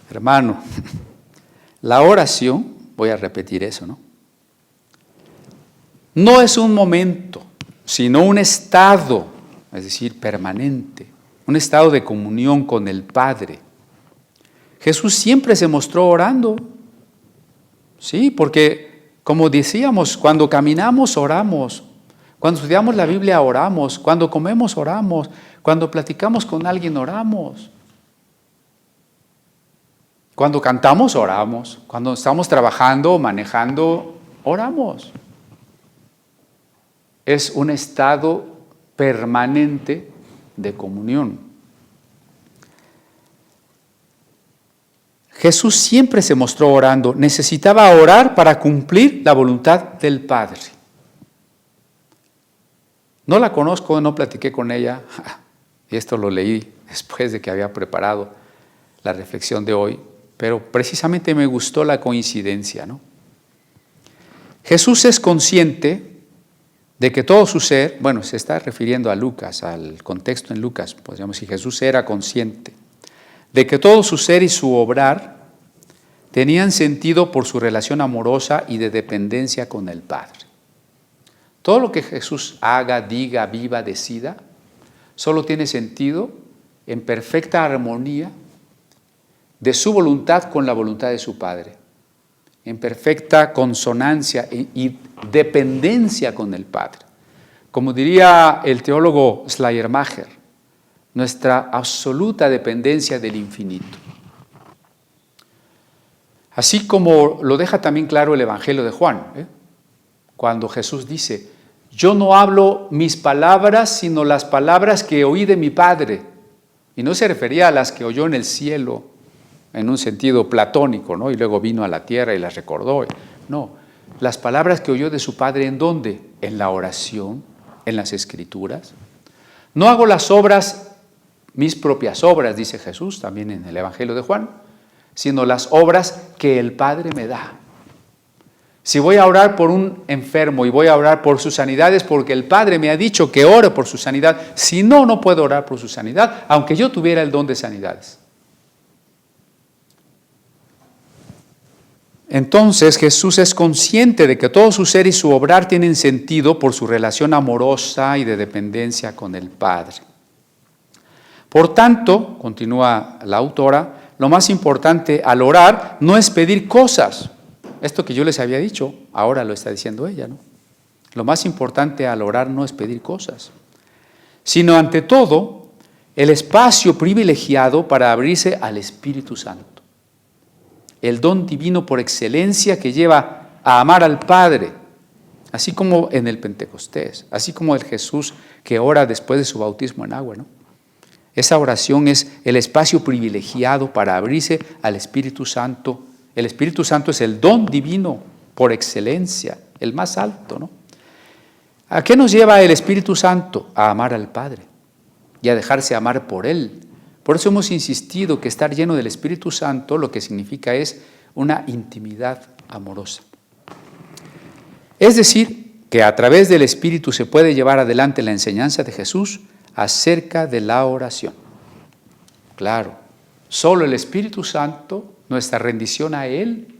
Hermano, la oración, voy a repetir eso, ¿no? No es un momento, sino un estado, es decir, permanente, un estado de comunión con el Padre. Jesús siempre se mostró orando, sí, porque como decíamos, cuando caminamos oramos, cuando estudiamos la Biblia oramos, cuando comemos oramos, cuando platicamos con alguien oramos, cuando cantamos oramos, cuando estamos trabajando o manejando oramos. Es un estado permanente de comunión. Jesús siempre se mostró orando, necesitaba orar para cumplir la voluntad del Padre. No la conozco, no platiqué con ella, y esto lo leí después de que había preparado la reflexión de hoy, pero precisamente me gustó la coincidencia, ¿no? Jesús es consciente de que todo su ser, bueno, se está refiriendo a Lucas, al contexto en Lucas, podríamos decir, Jesús era consciente de que todo su ser y su obrar tenían sentido por su relación amorosa y de dependencia con el Padre. Todo lo que Jesús haga, diga, viva, decida, solo tiene sentido en perfecta armonía de su voluntad con la voluntad de su Padre, en perfecta consonancia y dependencia con el Padre. Como diría el teólogo Schleiermacher, nuestra absoluta dependencia del infinito. Así como lo deja también claro el Evangelio de Juan, cuando Jesús dice, yo no hablo mis palabras, sino las palabras que oí de mi Padre. Y no se refería a las que oyó en el cielo, en un sentido platónico, ¿no? Y luego vino a la tierra y las recordó. No, las palabras que oyó de su Padre, ¿en dónde? En la oración, en las Escrituras. No hago las obras, mis propias obras, dice Jesús también en el Evangelio de Juan, sino las obras que el Padre me da. Si voy a orar por un enfermo y voy a orar por su sanidad, es porque el Padre me ha dicho que ore por su sanidad. Si no, no puedo orar por su sanidad, aunque yo tuviera el don de sanidades. Entonces Jesús es consciente de que todo su ser y su obrar tienen sentido por su relación amorosa y de dependencia con el Padre. Por tanto, continúa la autora, lo más importante al orar no es pedir cosas. Esto que yo les había dicho, ahora lo está diciendo ella, ¿no? Lo más importante al orar no es pedir cosas, sino ante todo el espacio privilegiado para abrirse al Espíritu Santo. El don divino por excelencia que lleva a amar al Padre, así como en el Pentecostés, así como el Jesús que ora después de su bautismo en agua, ¿no? Esa oración es el espacio privilegiado para abrirse al Espíritu Santo. El Espíritu Santo es el don divino por excelencia, el más alto, ¿no? ¿A qué nos lleva el Espíritu Santo? A amar al Padre y a dejarse amar por Él. Por eso hemos insistido que estar lleno del Espíritu Santo lo que significa es una intimidad amorosa. Es decir, que a través del Espíritu se puede llevar adelante la enseñanza de Jesús acerca de la oración. Claro, solo el Espíritu Santo, nuestra rendición a Él,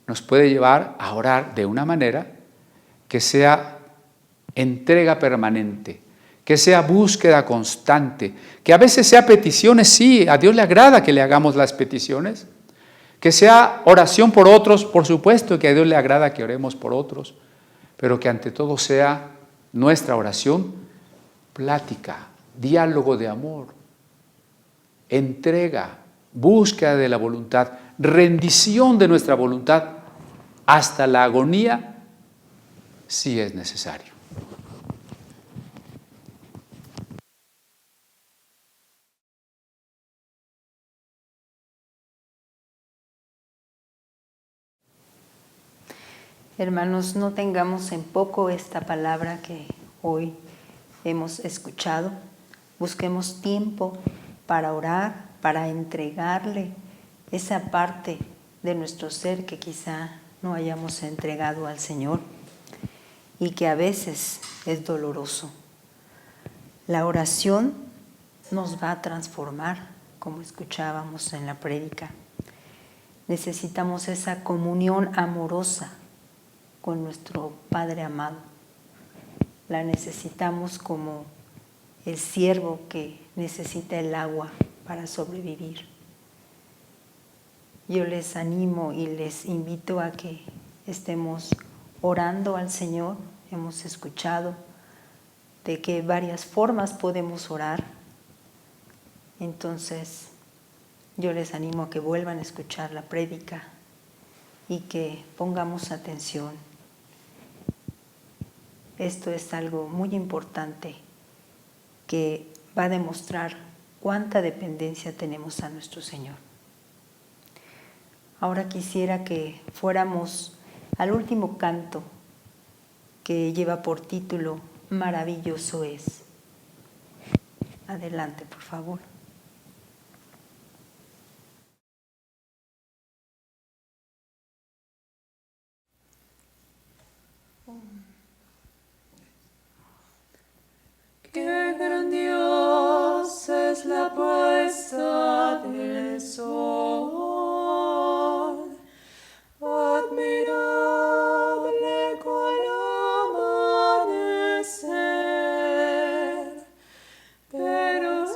nos puede llevar a orar de una manera que sea entrega permanente, que sea búsqueda constante, que a veces sea peticiones, sí, a Dios le agrada que le hagamos las peticiones, que sea oración por otros, por supuesto que a Dios le agrada que oremos por otros, pero que ante todo sea nuestra oración plática, diálogo de amor, entrega, búsqueda de la voluntad, rendición de nuestra voluntad hasta la agonía, si es necesario. Hermanos, no tengamos en poco esta palabra que hoy hemos escuchado. Busquemos tiempo para orar, para entregarle esa parte de nuestro ser que quizá no hayamos entregado al Señor y que a veces es doloroso. La oración nos va a transformar, como escuchábamos en la prédica. Necesitamos esa comunión amorosa con nuestro Padre amado. La necesitamos como el ciervo que necesita el agua para sobrevivir. Yo les animo y les invito a que estemos orando al Señor. Hemos escuchado de que varias formas podemos orar. Entonces, yo les animo a que vuelvan a escuchar la prédica y que pongamos atención. Esto es algo muy importante que va a demostrar cuánta dependencia tenemos a nuestro Señor. Ahora quisiera que fuéramos al último canto que lleva por título Maravilloso es. Adelante, por favor. Qué grandiosa es la puesta del sol, admirable cual amanecer, pero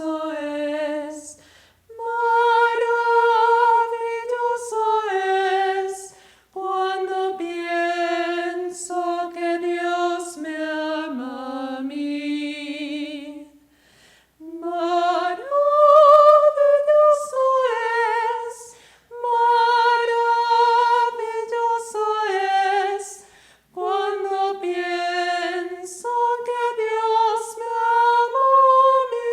maravilloso es, maravilloso es, cuando pienso que Dios me ama a mí. Maravilloso es, cuando pienso que Dios me ama a mí.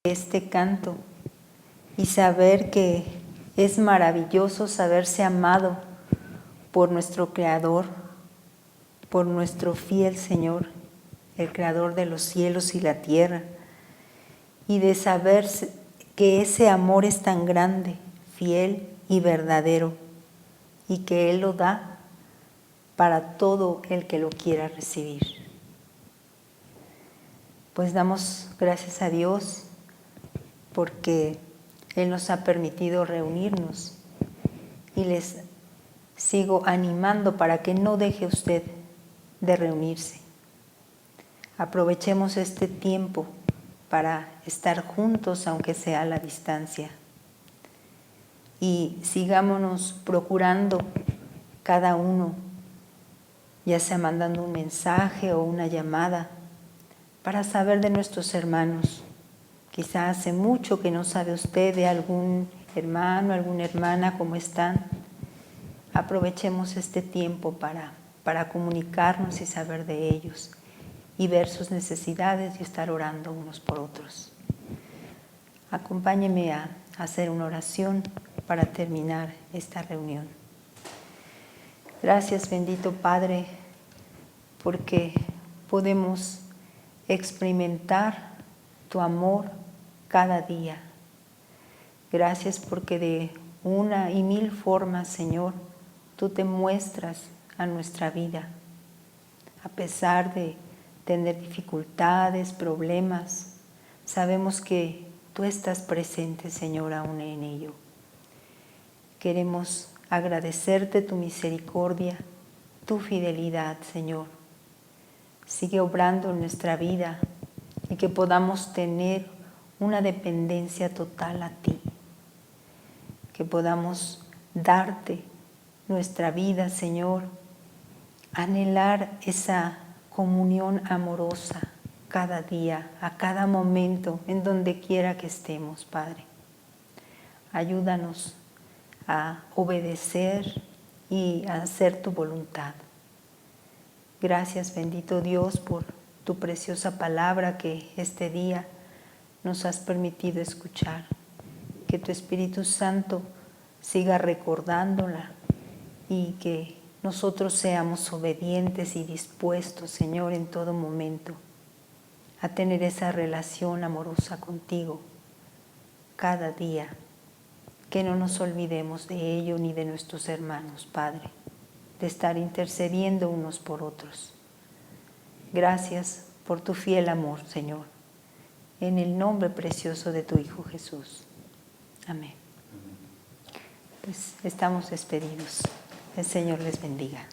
Este canto y saber que es maravilloso saberse amado por nuestro Creador, por nuestro fiel Señor, el Creador de los cielos y la tierra, y de saber que ese amor es tan grande, fiel y verdadero, y que Él lo da para todo el que lo quiera recibir. Pues damos gracias a Dios porque Él nos ha permitido reunirnos, y les sigo animando para que no deje usted de reunirse. Aprovechemos este tiempo para estar juntos, aunque sea a la distancia, y sigámonos procurando cada uno, ya sea mandando un mensaje o una llamada, para saber de nuestros hermanos. Quizá hace mucho que no sabe usted de algún hermano, alguna hermana, cómo están. Aprovechemos este tiempo para comunicarnos y saber de ellos y ver sus necesidades y estar orando unos por otros. Acompáñeme a hacer una oración para terminar esta reunión. Gracias, bendito Padre, porque podemos experimentar tu amor cada día. Gracias porque de una y mil formas, Señor, tú te muestras a nuestra vida. A pesar de tener dificultades, problemas, sabemos que tú estás presente, Señor, aún en ello. Queremos agradecerte tu misericordia, tu fidelidad, Señor. Sigue obrando en nuestra vida y que podamos tener una dependencia total a ti. Que podamos darte nuestra vida, Señor, anhelar esa comunión amorosa cada día, a cada momento, en donde quiera que estemos, Padre. Ayúdanos a obedecer y a hacer tu voluntad. Gracias, bendito Dios, por tu preciosa palabra que este día nos has permitido escuchar. Que tu Espíritu Santo siga recordándola y que nosotros seamos obedientes y dispuestos, Señor, en todo momento a tener esa relación amorosa contigo cada día. Que no nos olvidemos de ello ni de nuestros hermanos, Padre, de estar intercediendo unos por otros. Gracias por tu fiel amor, Señor, en el nombre precioso de tu Hijo Jesús. Amén. Pues estamos despedidos. El Señor les bendiga.